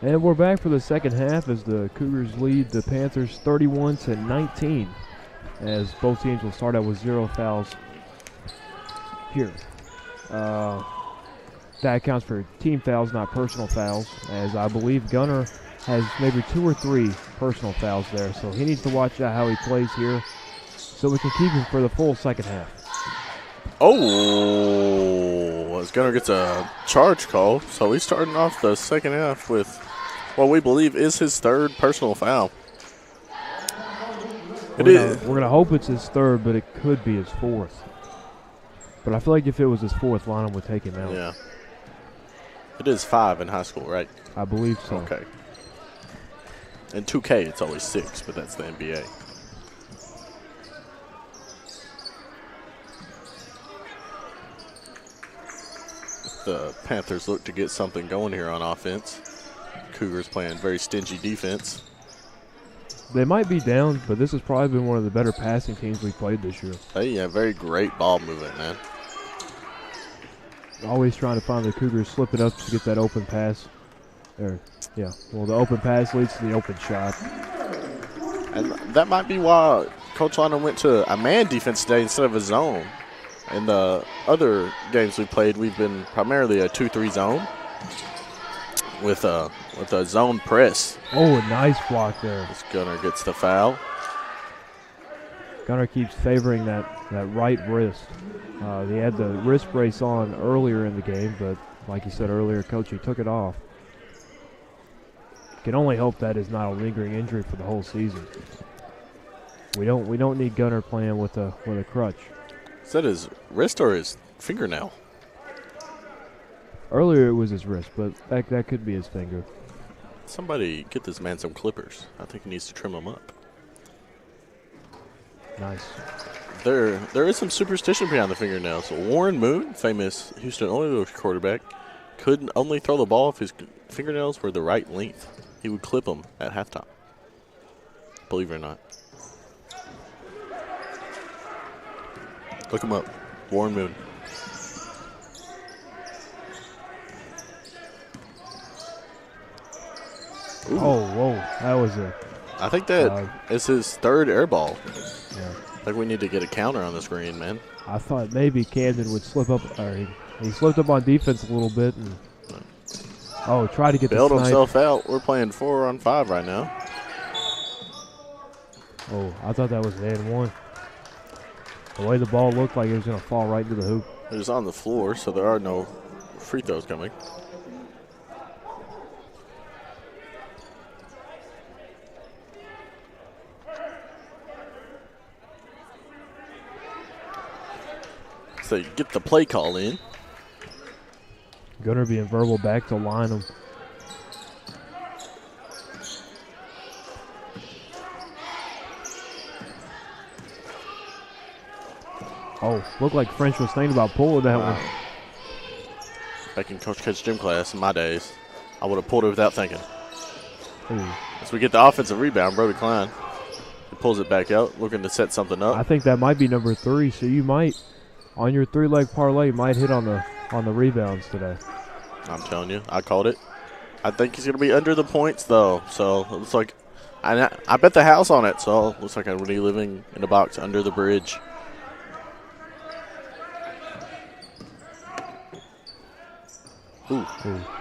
And we're back for the second half as the Cougars lead the Panthers 31-19. As both teams will start out with 0 fouls here. That accounts for team fouls, not personal fouls, as I believe Gunner has maybe 2 or 3 personal fouls there. So he needs to watch out how he plays here so we can keep him for the full second half. Oh, as Gunner gets a charge call. So he's starting off the second half with what we believe is his 3rd personal foul. We're gonna hope it's his 3rd, but it could be his 4th. But I feel like if it was his 4th, Lionel would take him out. Yeah. It is 5 in high school, right? I believe so. Okay. In 2K, it's always 6, but that's the NBA. The Panthers look to get something going here on offense. Cougars playing very stingy defense. They might be down, but this has probably been one of the better passing teams we've played this year. Hey, yeah, very great ball movement, man. Always trying to find the Cougars slipping up to get that open pass. The open pass leads to the open shot. And that might be why Coach Lionel went to a man defense today instead of a zone. In the other games we played, we've been primarily a 2-3 zone with a zone press. Oh, a nice block there. This Gunner gets the foul. Gunner keeps favoring that right wrist. He had the wrist brace on earlier in the game, but like you said earlier, Coach, he took it off. Can only hope that is not a lingering injury for the whole season. We don't need Gunner playing with a crutch. Is that his wrist or his fingernail? Earlier it was his wrist, but that could be his finger. Somebody get this man some clippers. I think he needs to trim them up. Nice. There is some superstition behind the fingernails. So Warren Moon, famous Houston Oilers quarterback, could only throw the ball if his fingernails were the right length. He would clip them at halftime. Believe it or not. Look him up. Warren Moon. Ooh. Oh, whoa. That was I think that is his 3rd air ball. Yeah. I think we need to get a counter on the screen, man. I thought maybe Camden would slip up. Or he slipped up on defense a little bit. And try to get bailed the snipe. himself out. We're playing 4-on-5 right now. Oh, I thought that was an and 1. The way the ball looked like it was going to fall right into the hoop. It was on the floor, so there are no free throws coming. So you get the play call in. Gunner being verbal back to line him. Oh, looked like French was thinking about pulling that one. Back in Coach K's gym class in my days, I would have pulled it without thinking. Ooh. As we get the offensive rebound, Brody Klein, he pulls it back out, looking to set something up. I think that might be number 3, so you might, on your 3-leg parlay, might hit on the rebounds today. I'm telling you, I called it. I think he's going to be under the points, though. So it looks like I bet the house on it. So it looks like I'm really living in a box under the bridge. Ooh.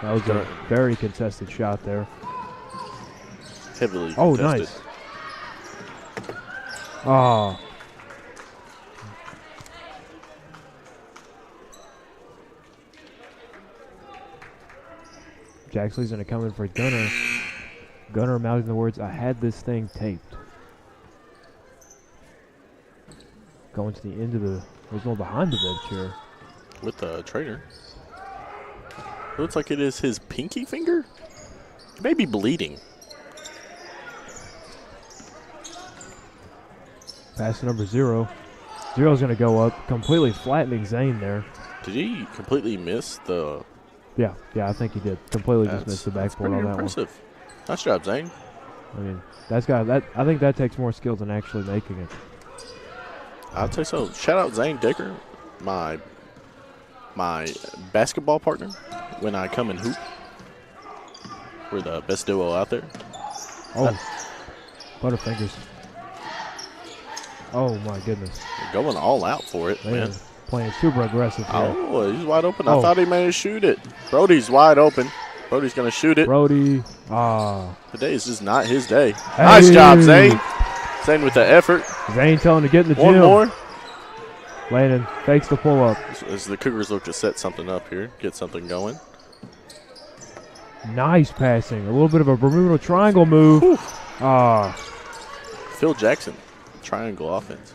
That was a very contested shot there. Heavily contested. Nice. Oh. Jaxley's going to come in for Gunner. Gunner mouthing the words, "I had this thing taped." Going to the end of there's one behind the bench here. With the trainer. It looks like it is his pinky finger. It may be bleeding. Pass to number 0. 0's going to go up, completely flattening Zane there. Did he completely miss the... Yeah, I think he did. Completely just missed the backboard on that impressive. one. Nice job, Zane. I mean, I think that takes more skill than actually making it. I'd say so. Shout out Zane Decker, my basketball partner when I come and hoop. We're the best duo out there. Oh, Butterfingers. Oh, my goodness. They're going all out for it, man. Playing super aggressive here. Oh, he's wide open. I thought he may shoot it. Brody's wide open. Brody's going to shoot it. Brody. Today is just not his day. Hey. Nice job, Zane. Zane with the effort. Zane telling him to get in the gym. One more. Landon fakes the pull-up. As the Cougars look to set something up here, get something going. Nice passing. A little bit of a Bermuda triangle move. Phil Jackson, triangle offense.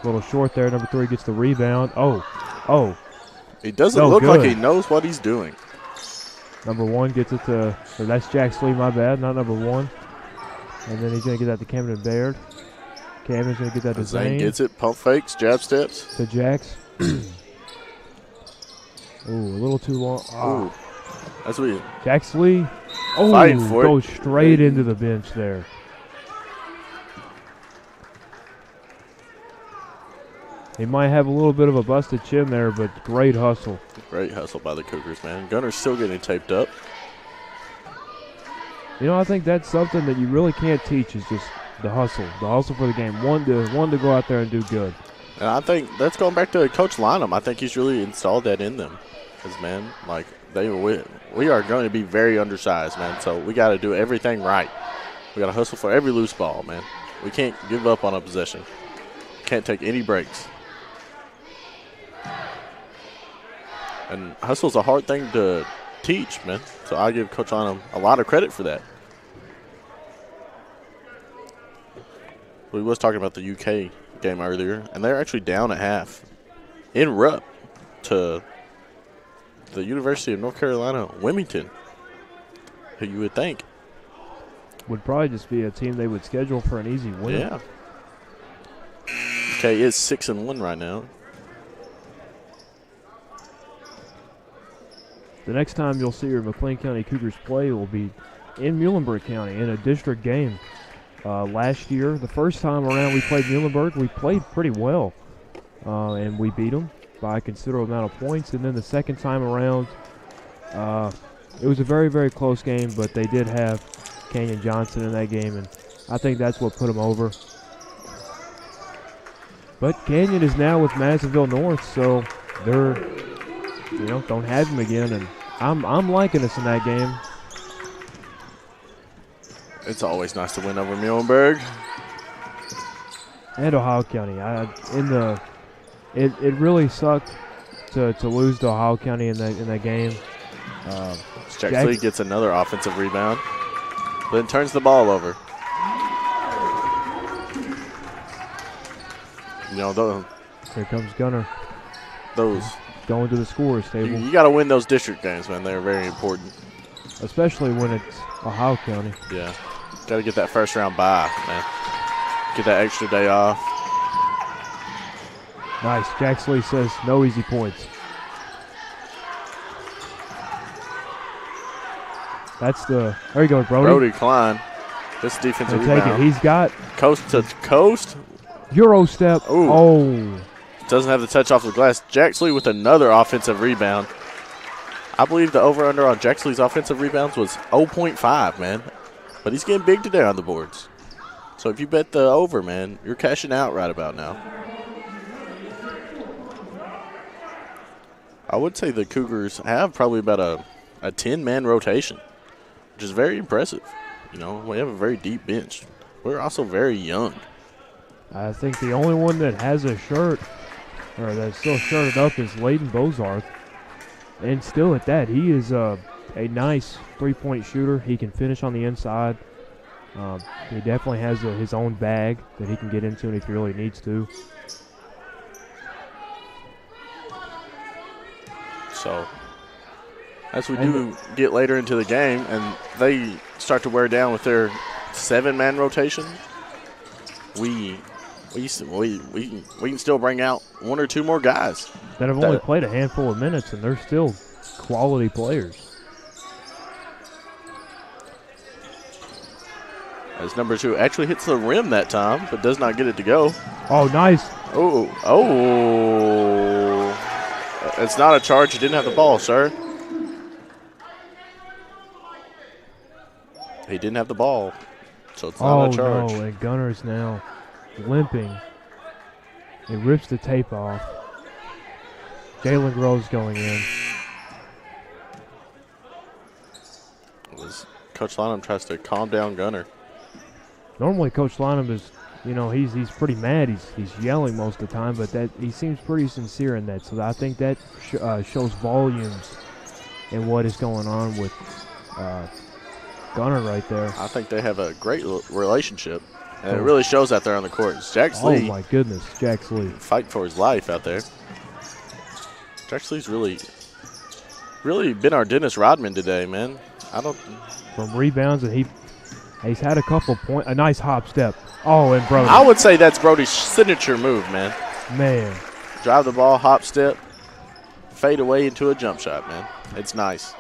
A little short there. Number 3 gets the rebound. Oh. He doesn't look like he knows what he's doing. Number 1 gets it to, or that's Jack Slee, my bad, not number 1. And then he's going to get that to Camden Baird. Camden's going to get that to Zane. Gets it, pump fakes, jab steps. To Jax. Ooh, a little too long. Ooh, that's what Jack Slee. Oh, goes straight into the bench there. He might have a little bit of a busted chin there, but great hustle. Great hustle by the Cougars, man. Gunner's still getting taped up. You know, I think that's something that you really can't teach is just the hustle for the game. One to go out there and do good. And I think that's going back to Coach Lynham. I think he's really installed that in them. Because, man, like, we are going to be very undersized, man. So we got to do everything right. We got to hustle for every loose ball, man. We can't give up on a possession. Can't take any breaks. And hustle's a hard thing to teach, man. So I give Coach Lynham a lot of credit for that. We was talking about the UK game earlier, and they're actually down at half in Rupp to the University of North Carolina, Wilmington, who you would think would probably just be a team they would schedule for an easy win. Yeah. UK is 6-1 right now. The next time you'll see your McLean County Cougars play will be in Muhlenberg County in a district game. Last year, the first time around we played Muhlenberg, we played pretty well, and we beat them by a considerable amount of points. And then the second time around, it was a very, very close game, but they did have Kenyon Johnson in that game, and I think that's what put them over. But Kenyon is now with Madisonville North, so they're, don't have him again, and I'm liking us in that game. It's always nice to win over Muhlenberg. And Ohio County. It really sucked to lose to Ohio County in that game. Jack Lee gets another offensive rebound, then turns the ball over. Here comes Gunner. Those going to the scores table. You got to win those district games, man. They're very important, especially when it's Ohio County. Yeah. Got to get that first round bye, man. Get that extra day off. Nice. Jack Lee says no easy points. There you go, Brody. Brody Klein. This defensive rebound. He's got coast to coast. Euro step. Ooh. Oh. Doesn't have the touch off the glass. Jack Lee with another offensive rebound. I believe the over-under on Jack Lee's offensive rebounds was 0.5, man. But he's getting big today on the boards. So if you bet the over, man, you're cashing out right about now. I would say the Cougars have probably about a 10-man rotation, which is very impressive. We have a very deep bench. We're also very young. I think the only one that has a shirt, or that's still shirted up, is Layden Bozarth. And still at that, he is a nice three-point shooter. He can finish on the inside. He definitely has his own bag that he can get into if he really needs to. So, as we do get later into the game and they start to wear down with their 7-man rotation, we can still bring out 1 or 2 more guys that have only played a handful of minutes, and they're still quality players. As number 2 actually hits the rim that time, but does not get it to go. Oh, nice. Oh. It's not a charge. You didn't have the ball, sir. He didn't have the ball, so it's not a charge. Oh, no, and Gunner's now limping. He rips the tape off. Jalen Groves going in. Coach Lynham tries to calm down Gunner. Normally, Coach Lynham is, he's pretty mad. He's yelling most of the time, but that he seems pretty sincere in that. So I think that shows volumes in what is going on with Gunner right there. I think they have a great relationship, and it really shows out there on the court. Jax Lee. Oh my goodness, Jax Lee fighting for his life out there. Jax Lee's really been our Dennis Rodman today, man. From rebounds, and he's had a couple points. A nice hop step. Oh, and Brody. I would say that's Brody's signature move, man. Man. Drive the ball, hop step, fade away into a jump shot, man. It's nice.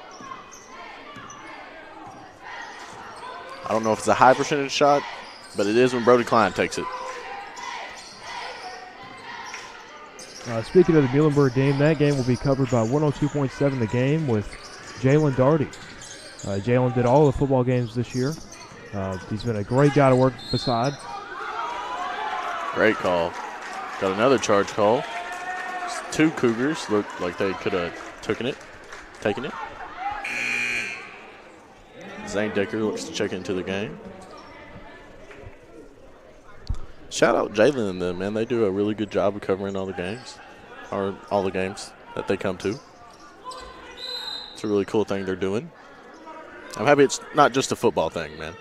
I don't know if it's a high percentage shot, but it is when Brody Klein takes it. Speaking of the Muhlenberg game, that game will be covered by 102.7 The Game with Jalen Darty. Jalen did all the football games this year. He's been a great guy to work beside. Great call. Got another charge call. Two Cougars looked like they could have taken it. Zane Decker looks to check into the game. Shout out Jalen and them, man. They do a really good job of covering all the games, or all the games that they come to. It's a really cool thing they're doing. I'm happy it's not just a football thing, man.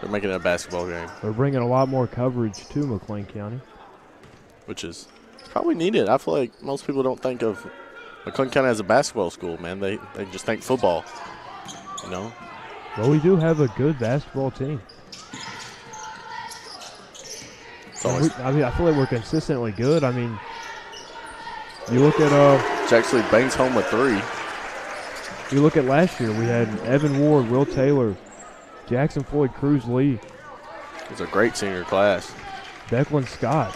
They're making it a basketball game. They're bringing a lot more coverage to McLean County, which is probably needed. I feel like most people don't think of McLean County as a basketball school, man. They just think football, Well, we do have a good basketball team. I feel like we're consistently good. You look at Jackson bangs home a three. You look at last year, we had Evan Ward, Will Taylor, Jackson Floyd Cruz Lee. It was a great senior class. Declan Scott.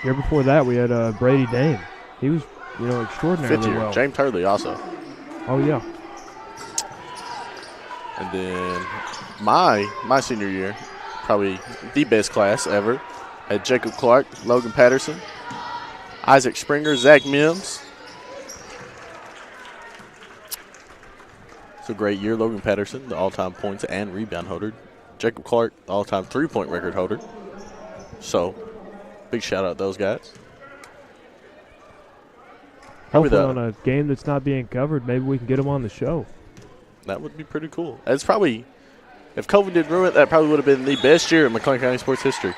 Year before that, we had Brady Dame. He was, extraordinarily Fifth year. well. James Hurley also. Oh, yeah. And then my senior year, probably the best class ever, had Jacob Clark, Logan Patterson, Isaac Springer, Zach Mims. It's a great year. Logan Patterson, the all-time points and rebound holder. Jacob Clark, the all-time three-point record holder. So, big shout-out to those guys. Hopefully on a game that's not being covered, maybe we can get them on the show. That would be pretty cool. It's probably, if COVID didn't ruin it, that probably would have been the best year in McLean County sports history.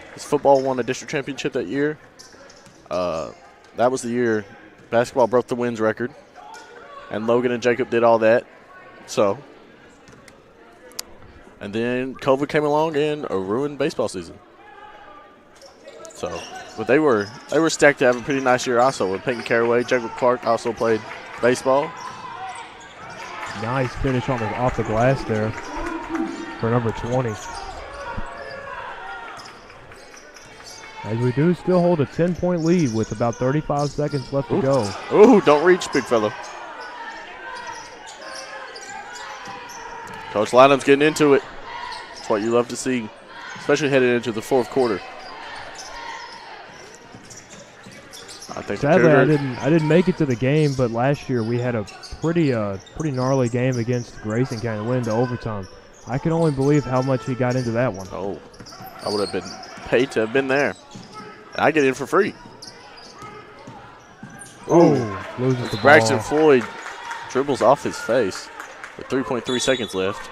Because football won a district championship that year. That was the year basketball broke the wins record. And Logan and Jacob did all that. So, and then COVID came along and ruined baseball season. So, but they were stacked to have a pretty nice year also with Peyton Caraway. Jacob Clark also played baseball. Nice finish off the glass there for number 20. As we do still hold a 10-point lead with about 35 seconds left to go. Ooh, don't reach, big fella. Coach Lynham's getting into it. That's what you love to see, especially headed into the fourth quarter. I think sadly, I didn't make it to the game, but last year we had a pretty gnarly game against Grayson County, went into overtime. I can only believe how much he got into that one. Oh, I would have been paid to have been there. And I get in for free. Loses the Braxton ball. Floyd dribbles off his face with 3.3 seconds left.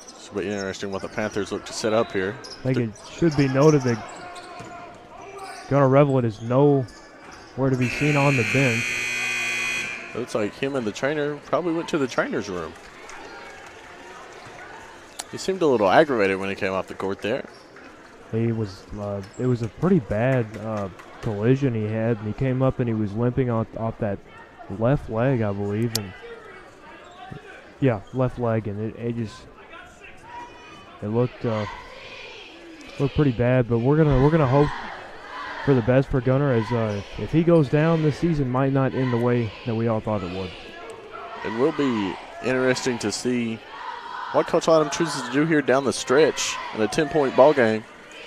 It's be interesting what the Panthers look to set up here. I think it should be noted that Gunnar Revelant is nowhere to be seen on the bench. It looks like him and the trainer probably went to the trainer's room. He seemed a little aggravated when he came off the court there. He was. It was a pretty bad collision he had, and he came up and he was limping off that left leg, I believe, and yeah, left leg, and it just It looked pretty bad, but we're gonna hope for the best for Gunner, as if he goes down, this season might not end the way that we all thought it would. It will be interesting to see what Coach Autumn chooses to do here down the stretch in a 10-point ball game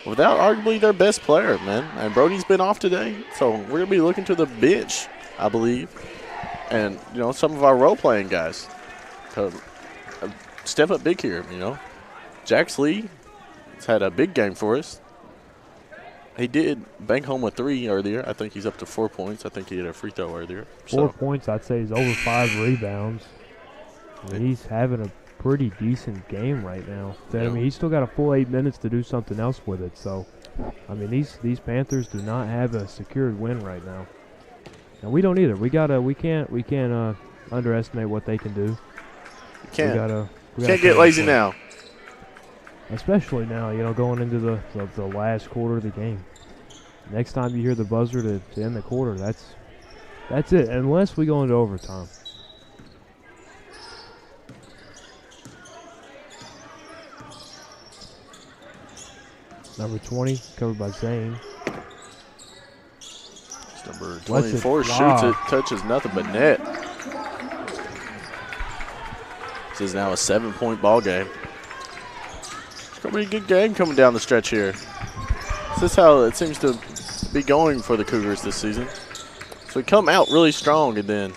without arguably their best player, man. And Brody's been off today, so we're going to be looking to the bench, I believe, and, you know, some of our role-playing guys to step up big here, you know. Jax Lee has had a big game for us. He did bank home a 3 earlier. I think he's up to 4 points. I think he hit a free throw earlier. 4 points, I'd say he's over 5 rebounds. I mean, he's having a pretty decent game right now. I mean, he's still got a full 8 minutes to do something else with it. So, I mean, these Panthers do not have a secured win right now, and we don't either. We can't underestimate what they can do. We can't get lazy now. Especially now, you know, going into the last quarter of the game. Next time you hear the buzzer to end the quarter, that's it. Unless we go into overtime. Number 20, covered by Zane. Number 24 shoots it, touches nothing but net. This is now a 7-point ball game. It's going to be a good game coming down the stretch here. This is how it seems to be going for the Cougars this season. So we come out really strong and then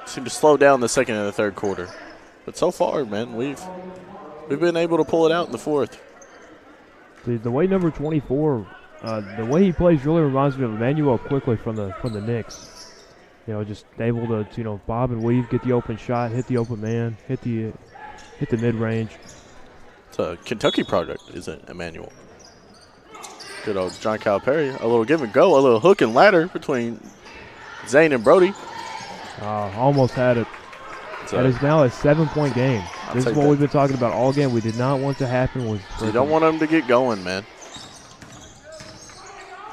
seem to slow down the second and the third quarter. But so far, man, we've been able to pull it out in the fourth. The way number 24, the way he plays really reminds me of Emmanuel Quickly from the Knicks. You know, just able to, you know, bob and weave, get the open shot, hit the open man, hit the mid-range. It's a Kentucky product, isn't it, Emmanuel? Good old John Calipari. A little give and go, a little hook and ladder between Zane and Brody. Almost had it. That is now a 7-point game. This is what we've been talking about all game. We did not want to happen. You don't want them to get going, man.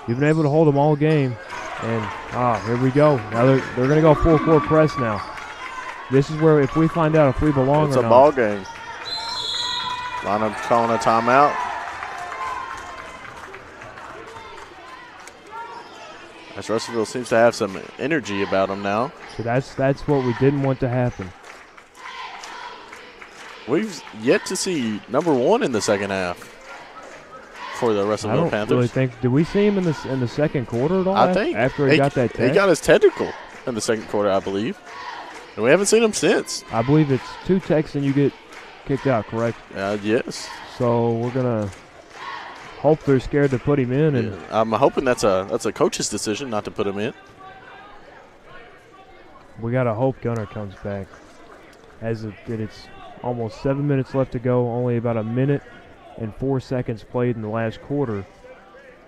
You've been able to hold them all game. And, here we go. Now they're going to go full court press now. This is where if we find out if we belong or not. It's a ball game. Lineup calling a timeout. V.S Russellville seems to have some energy about them now. So that's what we didn't want to happen. We've yet to see number 1 in the second half for the Russellville Panthers. I don't really think. Did we see him in the second quarter at all? I think after he got that tech? He got his technical in the second quarter, I believe, and we haven't seen him since. I believe it's 2 techs and you get kicked out, correct? Yes. So we're gonna hope they're scared to put him in, and I'm hoping that's a coach's decision not to put him in. We gotta hope Gunner comes back. It's almost 7 minutes left to go. Only about 1 minute and 4 seconds played in the last quarter.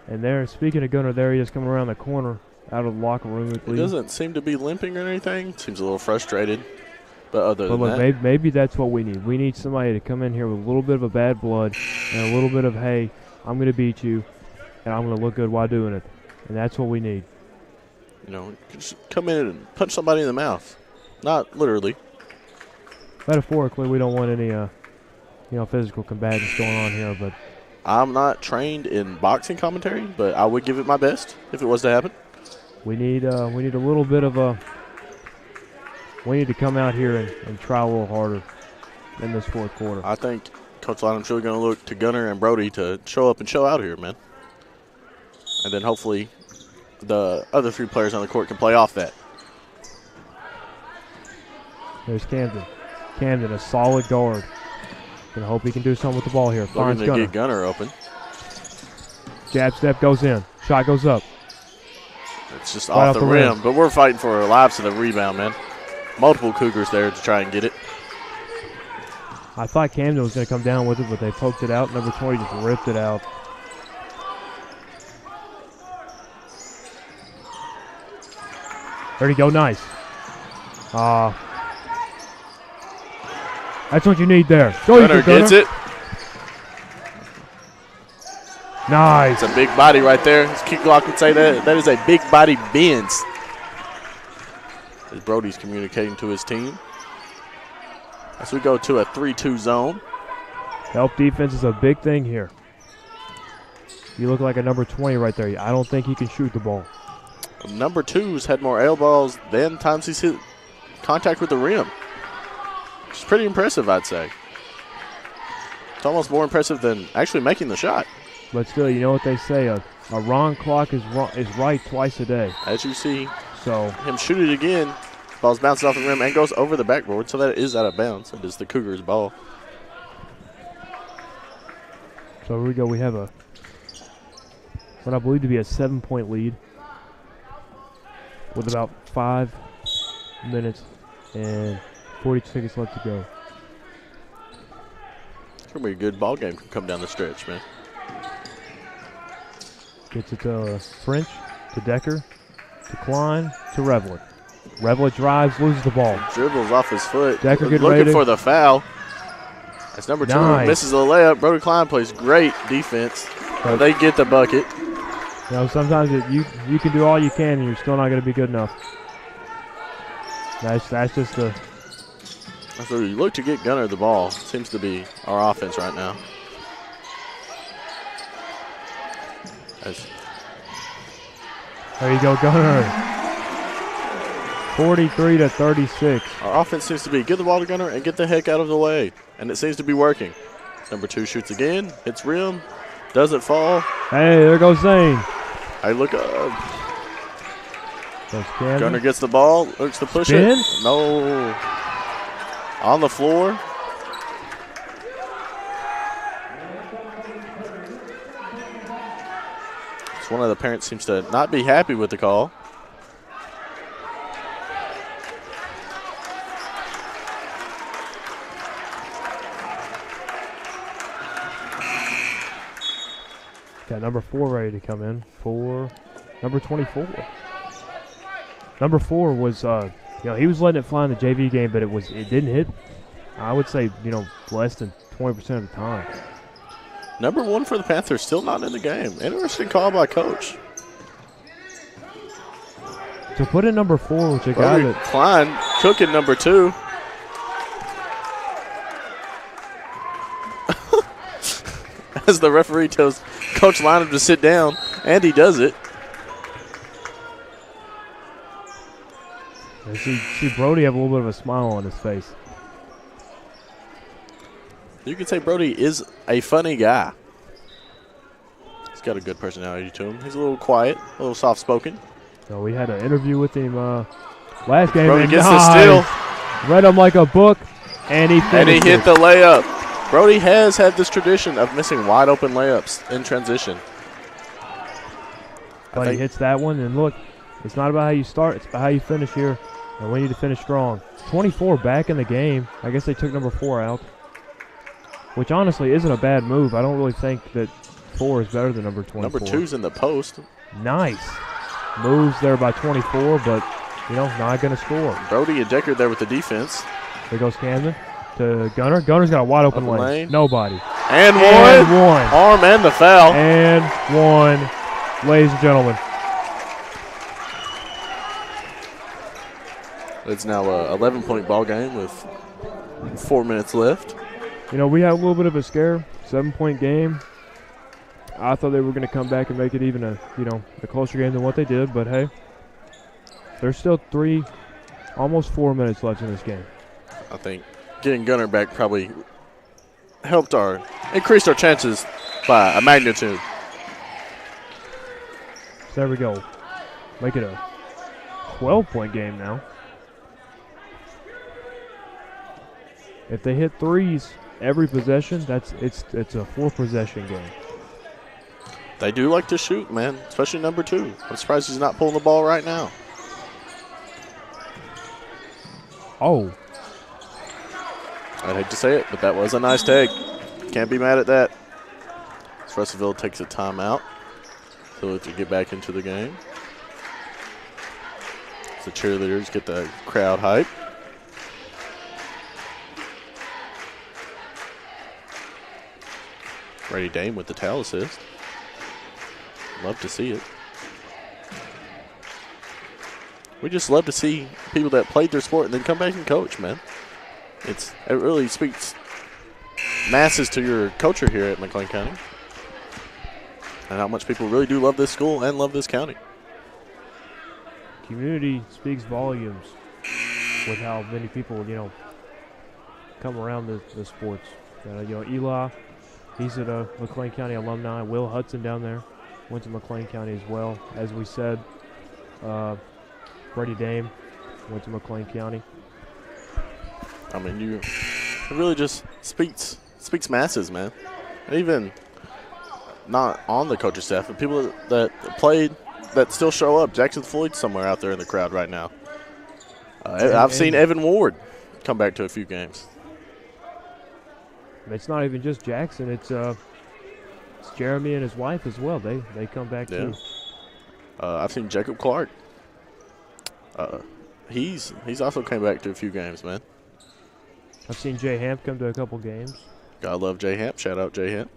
And there, speaking of Gunner, there he is coming around the corner out of the locker room. He doesn't seem to be limping or anything. Seems a little frustrated. But other than that, maybe that's what we need. We need somebody to come in here with a little bit of a bad blood and a little bit of, hey, I'm going to beat you, and I'm going to look good while doing it. And that's what we need. You know, just come in and punch somebody in the mouth. Not literally. Metaphorically, we don't want any, physical combatants going on here. But I'm not trained in boxing commentary, but I would give it my best if it was to happen. We need a little bit of a. We need to come out here and try a little harder in this fourth quarter. I think Coach Lynham's really going to look to Gunner and Brody to show up and show out here, man. And then hopefully the other 3 players on the court can play off that. There's Camden. Camden, a solid guard. Gonna hope he can do something with the ball here. Finds Looking to Gunner. get Gunner open. Jab step goes in. Shot goes up. It's just off the rim, but we're fighting for our lives to the rebound, man. Multiple Cougars there to try and get it. I thought Camden was going to come down with it, but they poked it out. Number 20 just ripped it out. There you go, nice. That's what you need there. Go, Gunner gets it. Nice. It's a big body right there. As Kick Glock would say, that is a big body bends. As Brody's communicating to his team. As we go to a 3-2 zone. Help defense is a big thing here. You look like a number 20 right there. I don't think he can shoot the ball. Number 2's had more air balls than times he's hit contact with the rim. It's pretty impressive, I'd say. It's almost more impressive than actually making the shot. But still, you know what they say, a wrong clock is right twice a day. As you see so him shoot it again, ball's bouncing off the rim and goes over the backboard, so that is out of bounds. It is the Cougars' ball. So here we go. We have what I believe to be a 7-point lead with about 5 minutes and 40 seconds left to go. It's going to be a good ball game. Can come down the stretch, man. Gets it to French, to Decker, to Klein, to Revelant. Revelant drives, loses the ball. Dribbles off his foot. Decker looking for the foul. That's number 2. Nice. Misses the layup. Brody Klein plays great defense. But they get the bucket. You know, sometimes you can do all you can and you're still not going to be good enough. That's just the. So you look to get Gunner the ball. Seems to be our offense right now. There you go, Gunner. 43-36. Our offense seems to be get the ball to Gunner and get the heck out of the way. And it seems to be working. Number 2 shoots again, hits rim, doesn't fall. Hey, there goes Zane. Hey, look up. Gunner gets the ball, looks to push it. No. On the floor. One of the parents seems to not be happy with the call. Got number 4 ready to come in for number 24. Number 4 was, he was letting it fly in the JV game, but it didn't hit. I would say, less than 20% of the time. Number 1 for the Panthers, still not in the game. Interesting call by Coach. To put in number 4, which a guy that Klein cooking number 2. As the referee tells Coach Lynham to sit down, and he does it. I see Brody have a little bit of a smile on his face. You can say Brody is a funny guy. He's got a good personality to him. He's a little quiet, a little soft-spoken. So we had an interview with him last game. Brody gets the steal. Read him like a book, and he hit the layup. Brody has had this tradition of missing wide-open layups in transition. But he hits that one, and look, it's not about how you start, it's about how you finish here, and we need to finish strong. 24 back in the game. I guess they took number 4 out, which honestly isn't a bad move. I don't really think that 4 is better than number 24. Number 2's in the post. Nice. Moves there by 24, but, not going to score. Brody and Decker there with the defense. There goes Camden to Gunner. Gunner's got a wide open lane. Nobody. And one. Arm and the foul. And one, ladies and gentlemen. It's now a 11-point ball game with 4 minutes left. We had a little bit of a scare, 7-point game. I thought they were going to come back and make it even a closer game than what they did, but hey, there's still almost 4 minutes left in this game. I think getting Gunner back probably increased our chances by a magnitude. So there we go. Make it a 12-point game now. If they hit threes every possession, it's a 4-possession game. They do like to shoot, man, especially number 2. I'm surprised he's not pulling the ball right now. Oh. I'd hate to say it, but that was a nice take. Can't be mad at that. Russellville takes a timeout so to get back into the game. The cheerleaders get the crowd hype. Brady Dame with the towel assist. Love to see it. We just love to see people that played their sport and then come back and coach, man. It really speaks masses to your culture here at McLean County, and how much people really do love this school and love this county. Community speaks volumes with how many people, come around the sports. Eli, he's a McLean County alumni. Will Hudson down there went to McLean County as well. As we said, Brady Dame went to McLean County. I mean, it really just speaks masses, man. And even not on the coaching staff, but people that played that still show up. Jackson Floyd's somewhere out there in the crowd right now. I've seen Evan Ward come back to a few games. It's not even just Jackson. It's Jeremy and his wife as well. They come back too. I've seen Jacob Clark. He's also came back to a few games, man. I've seen Jay Hamp come to a couple games. Gotta love Jay Hamp. Shout out Jay Hamp.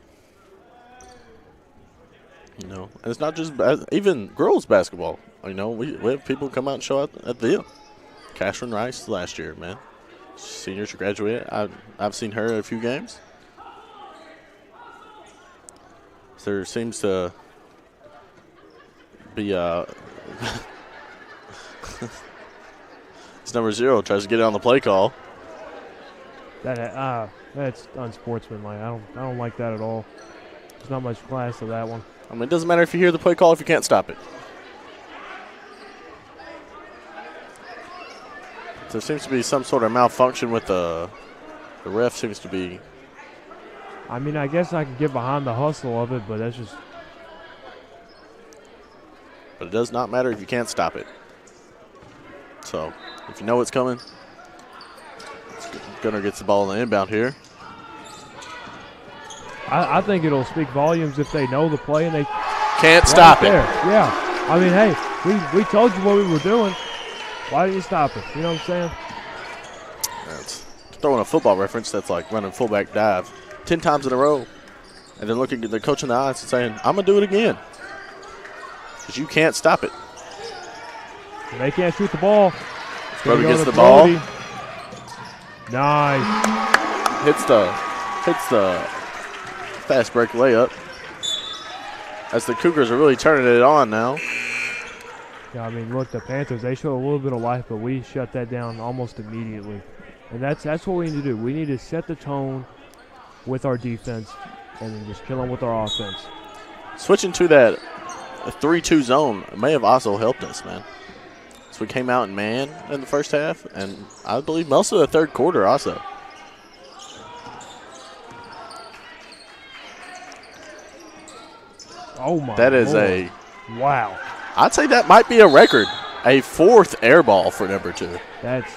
And it's not just even girls basketball. We have people come out and show out at the Cashman Rice last year, man. Senior to graduate. I've seen her at a few games. There seems to be it's number 0 tries to get on the play call. That's unsportsmanlike. I don't like that at all. There's not much class to that one. I mean, it doesn't matter if you hear the play call if you can't stop it. There seems to be some sort of malfunction with the ref. Seems to be. I mean, I guess I can get behind the hustle of it, but that's just. But it does not matter if you can't stop it. So, if you know what's coming, Gunner gets the ball in the inbound here. I think it'll speak volumes if they know the play and they can't stop it. Yeah. I mean, hey, we told you what we were doing. Why didn't you stop it? You know what I'm saying? That's throwing a football reference. That's like running fullback dive 10 times in a row and then looking at the coach in the eyes and saying, I'm going to do it again because you can't stop it. And they can't shoot the ball. Brody gets the ball. Nice. Hits the fast break layup as the Cougars are really turning it on now. Yeah, I mean, look, the Panthers, they show a little bit of life, but we shut that down almost immediately. And that's what we need to do. We need to set the tone with our defense and then just kill them with our offense. Switching to that 3-2 zone may have also helped us, man. So we came out in man in the first half, and I believe most of the third quarter also. Oh, my That is Lord. Wow. I'd say that might be a record. A 4th air ball for number 2. That's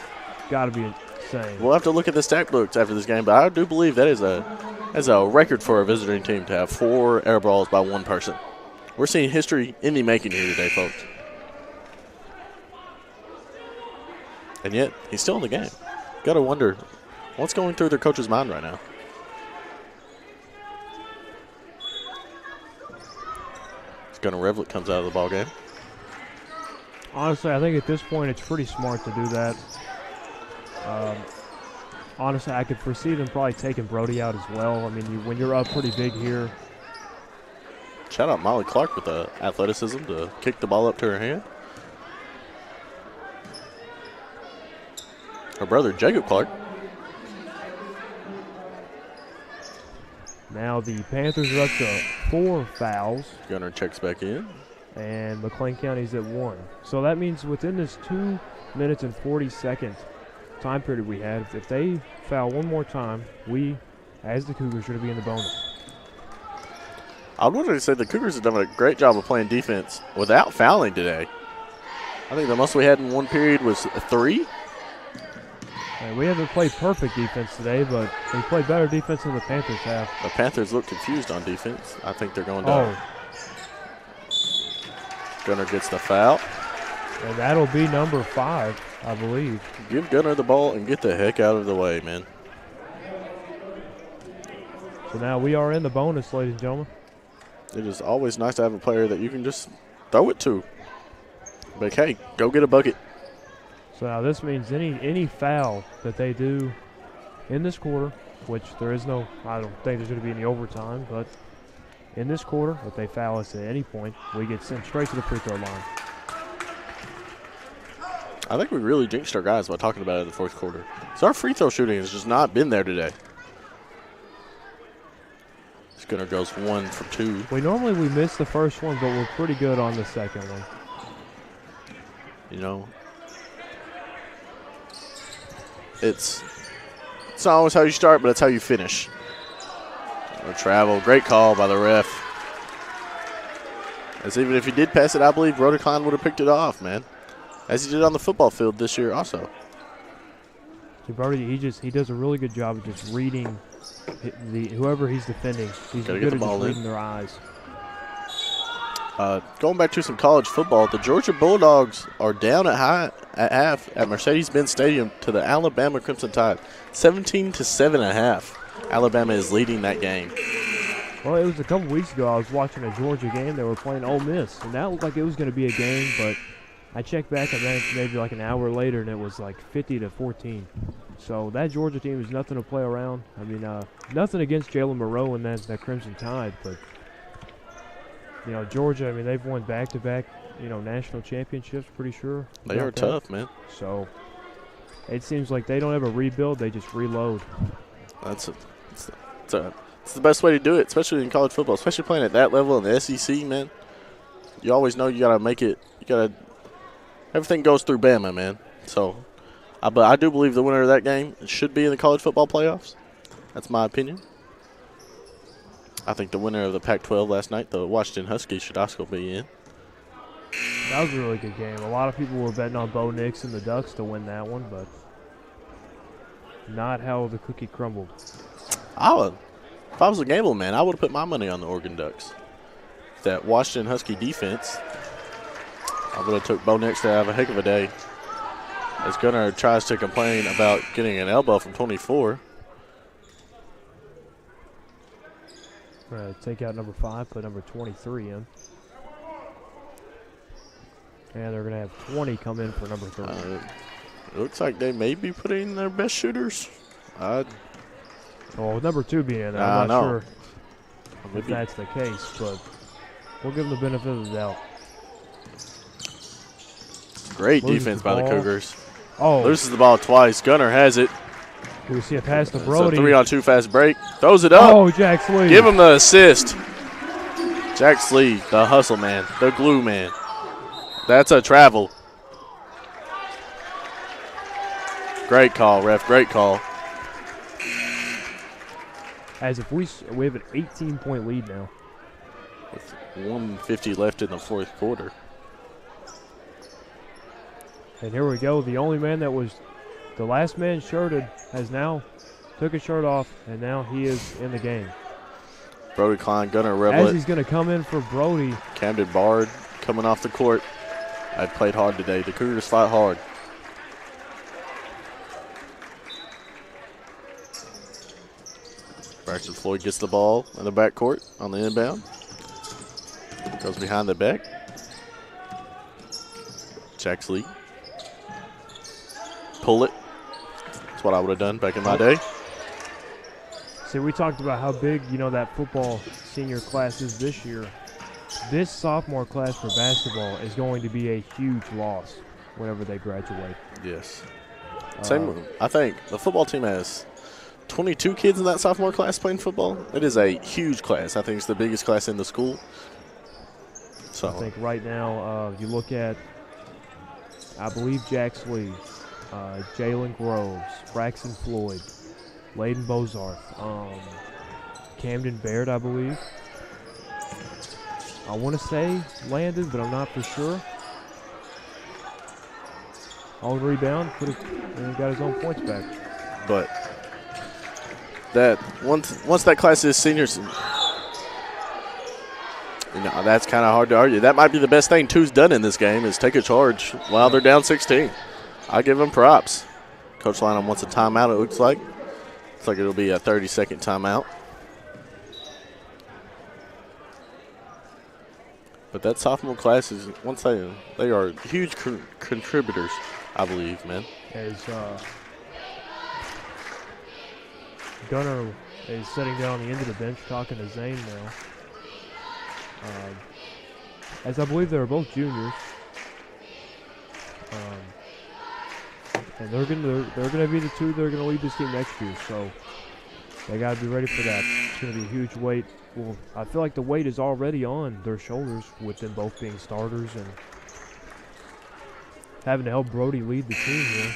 got to be insane. We'll have to look at the stat books after this game, but I do believe that is a record for a visiting team to have 4 air balls by one person. We're seeing history in the making here today, folks. And yet, he's still in the game. Got to wonder what's going through their coach's mind right now. Gunnar Revlett comes out of the ball game. Honestly, I think at this point it's pretty smart to do that. Honestly, I could foresee them probably taking Brody out as well. I mean, when you're up pretty big here. Shout out Molly Clark with the athleticism to kick the ball up to her hand. Her brother, Jacob Clark. Now the Panthers are up to 4 fouls. Gunner checks back in. And McLean County's at 1. So that means within this 2 minutes and 40-second time period we had, if they foul one more time, we, as the Cougars, are going to be in the bonus. I would want to say the Cougars have done a great job of playing defense without fouling today. I think the most we had in one period was 3. And we haven't played perfect defense today, but we played better defense than the Panthers have. The Panthers look confused on defense. I think they're going down. Gunner gets the foul. And that'll be number 5, I believe. Give Gunner the ball and get the heck out of the way, man. So now we are in the bonus, ladies and gentlemen. It is always nice to have a player that you can just throw it to. But, hey, go get a bucket. So now this means any foul that they do in this quarter, which there is no, I don't think there's going to be any overtime, but in this quarter, if they foul us at any point, we get sent straight to the free throw line. I think we really jinxed our guys by talking about it in the fourth quarter. So our free throw shooting has just not been there today. Gunner goes 1 for 2. We miss the first one, but we're pretty good on the second one. You know, it's not always how you start, but it's how you finish. A travel, great call by the ref. As even if he did pass it, I believe Brody Klein would have picked it off, man. As he did on the football field this year also. Brody, he does a really good job of just reading whoever he's defending. He's good at just reading their eyes. Going back to some college football, the Georgia Bulldogs are down at half at Mercedes-Benz Stadium to the Alabama Crimson Tide, 17-7.5. Alabama is leading that game. Well, it was a couple weeks ago I was watching a Georgia game. They were playing Ole Miss, and that looked like it was going to be a game, but I checked back and then maybe like an hour later, and it was like 50-14. So that Georgia team is nothing to play around. I mean, nothing against Jalen Moreau and that Crimson Tide, but you know, Georgia, I mean, they've won back-to-back, you know, national championships, pretty sure. They are tough, man. So it seems like they don't ever rebuild, they just reload. It's the best way to do it, especially in college football, especially playing at that level in the SEC, man. You always know you got to make it. Everything goes through Bama, man. So but I do believe the winner of that game should be in the college football playoffs. That's my opinion. I think the winner of the Pac-12 last night, the Washington Huskies, should also be in. That was a really good game. A lot of people were betting on Bo Nix and the Ducks to win that one, but not how the cookie crumbled. If I was a gambling man, I would have put my money on the Oregon Ducks. That Washington Husky defense, I would have took Bo Nix to have a heck of a day. As Gunnar tries to complain about getting an elbow from 24. Take out number 5, put number 23 in. And they're going to have 20 come in for number 30. It looks like they may be putting their best shooters. Well, with number 2 being in there, I'm not sure if that's the case, but we'll give them the benefit of the doubt. Great defense by the Cougars. Oh. Loses the ball twice. Gunnar has it. We see a pass to Brody. It's a 3-on-2 fast break. Throws it up. Oh, Jack Slee. Give him the assist. Jack Slee, the hustle man, the glue man. That's a travel. Great call, ref. Great call. As if we have an 18-point lead now. With 1:50 left in the fourth quarter. And here we go. The only man that was the last man shirted has now took his shirt off, and now he is in the game. Brody Klein, Gunnar Reblet. As he's going to come in for Brody. Camden Bard coming off the court. I've played hard today. The Cougars fight hard. Braxton Floyd gets the ball in the backcourt on the inbound. Goes behind the back. Jack Slee. Pull it. That's what I would have done back in my day. See, we talked about how big, you know, that football senior class is this year. This sophomore class for basketball is going to be a huge loss whenever they graduate. Yes. Same. I think the football team has 22 kids in that sophomore class playing football. It is a huge class. I think it's the biggest class in the school. So I think right now you look at, I believe, Jack Slee, Jalen Groves, Braxton Floyd, Layden Bozarth, Camden Baird, I believe. I want to say Landon, but I'm not for sure. On rebound, and got his own points back. But that once that class is seniors, you know, that's kind of hard to argue. That might be the best thing Two's done in this game is take a charge while they're down 16. I give them props. Coach Lynham wants a timeout, it looks like. Looks like it'll be a 30-second timeout. But that sophomore class is, once they are huge contributors, I believe, man. As Gunner is sitting down on the end of the bench talking to Zane now. As I believe they're both juniors. And they're gonna be the two that are gonna lead this team next year. So they gotta be ready for that. It's gonna be a huge weight. Well, I feel like the weight is already on their shoulders with them both being starters and having to help Brody lead the team here.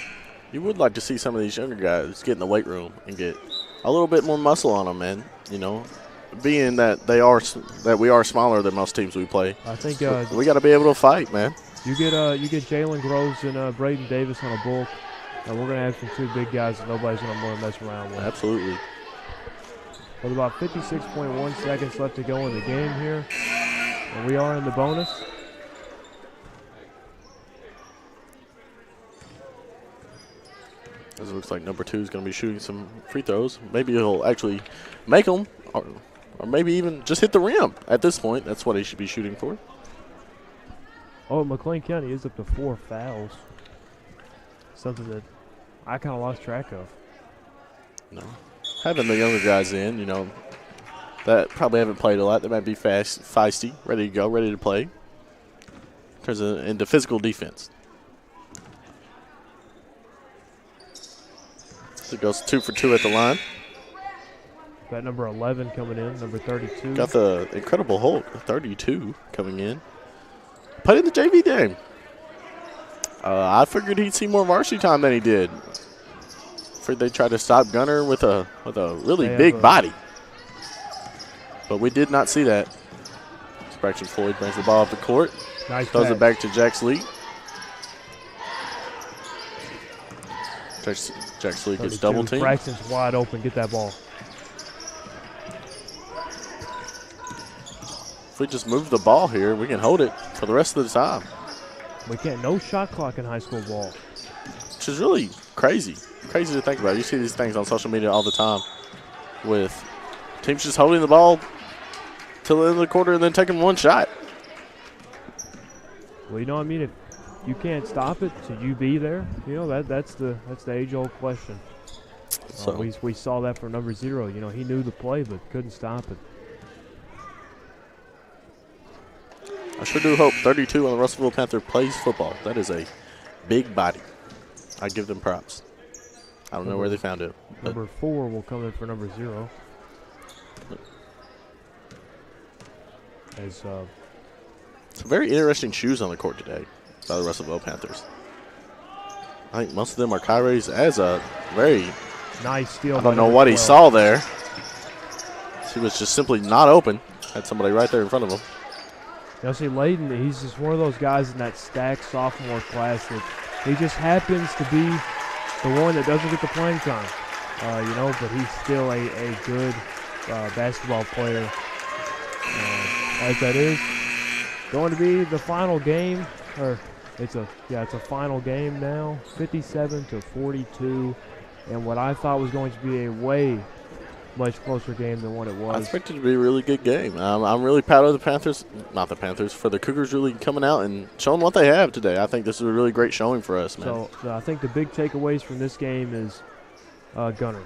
You would like to see some of these younger guys get in the weight room and get a little bit more muscle on them, man. You know, being that we are smaller than most teams we play. I think we got to be able to fight, man. You get Jalen Groves and Braden Davis on a bulk, and we're gonna have some two big guys that nobody's gonna want to mess around with. Absolutely. With about 56.1 seconds left to go in the game here, and we are in the bonus. It looks like number 2 is going to be shooting some free throws. Maybe he'll actually make them, or maybe even just hit the rim at this point. That's what he should be shooting for. Oh, McLean County is up to 4 fouls. Something that I kind of lost track of. No. Having the younger guys in, you know, that probably haven't played a lot. They might be feisty, ready to go, ready to play. Turns into physical defense. So it goes 2 for 2 at the line. Got number 11 coming in, number 32. Got the Incredible Hulk, 32 coming in. Played in the JV game. I figured he'd see more varsity time than he did. Afraid they tried to stop Gunner with a really big body. But we did not see that. Braxton Floyd brings the ball up the court. Nice throws pass. It back to Jack Sleet. Jack Sleet gets double teamed. Braxton's wide open. Get that ball. If we just move the ball here, we can hold it for the rest of the time. We can't. No shot clock in high school ball. Which is really crazy. Crazy to think about. You see these things on social media all the time with teams just holding the ball till the end of the quarter and then taking one shot. Well, you know what I mean? If you can't stop it, should you be there? You know, that's the age-old question. So we saw that for number 0. You know, he knew the play but couldn't stop it. I sure do hope 32 on the Russellville Panther plays football. That is a big body. I give them props. I don't know where they found it. Number 4 will come in for number 0. As some very interesting shoes on the court today by the Russellville Panthers. I think most of them are Kyrie's as a very nice steal. I don't know what he saw there. He was just simply not open. Had somebody right there in front of him. You know, see, Layden, he's just one of those guys in that stacked sophomore class that he just happens to be the one that doesn't get the playing time. You know, but he's still a good basketball player. As that is going to be the final game, or it's a final game now, 57-42, and what I thought was going to be a way much closer game than what it was. I expected it to be a really good game. I'm really proud of the Panthers, not the Panthers, for the Cougars really coming out and showing what they have today. I think this is a really great showing for us, man. So I think the big takeaways from this game is Gunner.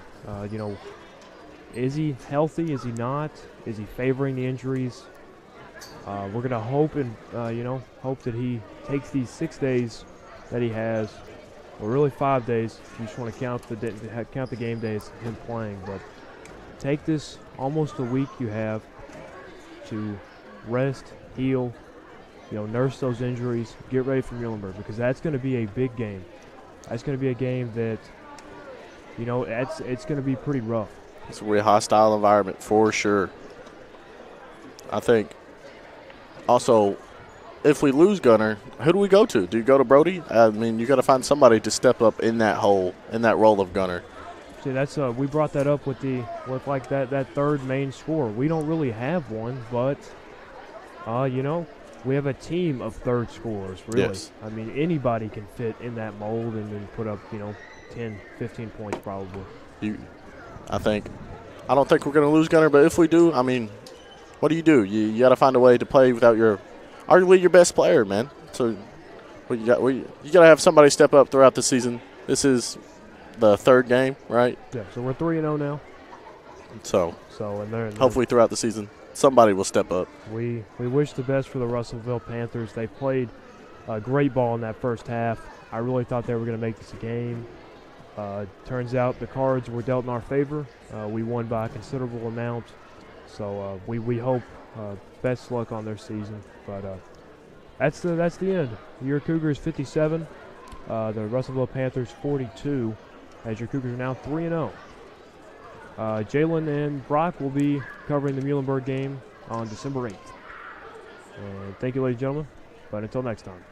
You know, is he healthy? Is he not? Is he favoring the injuries? We're gonna hope and hope that he takes these 6 days that he has, or really 5 days. If you just want to count the game days him playing, but take this almost a week you have to rest, heal, nurse those injuries, get ready for Muhlenberg, because that's going to be a big game. That's going to be a game that, it's going to be pretty rough. It's a really hostile environment for sure. I think also, if we lose Gunner, who do we go to? Do you go to Brody? I mean, you got to find somebody to step up in that role of Gunner. See, that's we brought that up with that third main scorer. We don't really have one, but we have a team of third scorers. Really, yes. I mean, anybody can fit in that mold and then put up 10, 15 points probably. I don't think we're going to lose Gunner, but if we do, I mean, what do? You got to find a way to play without arguably your best player, man. So you got to have somebody step up throughout the season. This is the third game, right? Yeah, so we're 3-0 now. So and hopefully throughout the season, somebody will step up. we wish the best for the Russellville Panthers. They played a great ball in that first half. I really thought they were going to make this a game. Turns out the cards were dealt in our favor. We won by a considerable amount. So we hope best luck on their season. But that's the end. Your Cougars 57, the Russellville Panthers 42. As your Cougars are now 3-0. Jalen and Brock will be covering the Muhlenberg game on December 8th. And thank you, ladies and gentlemen. But until next time.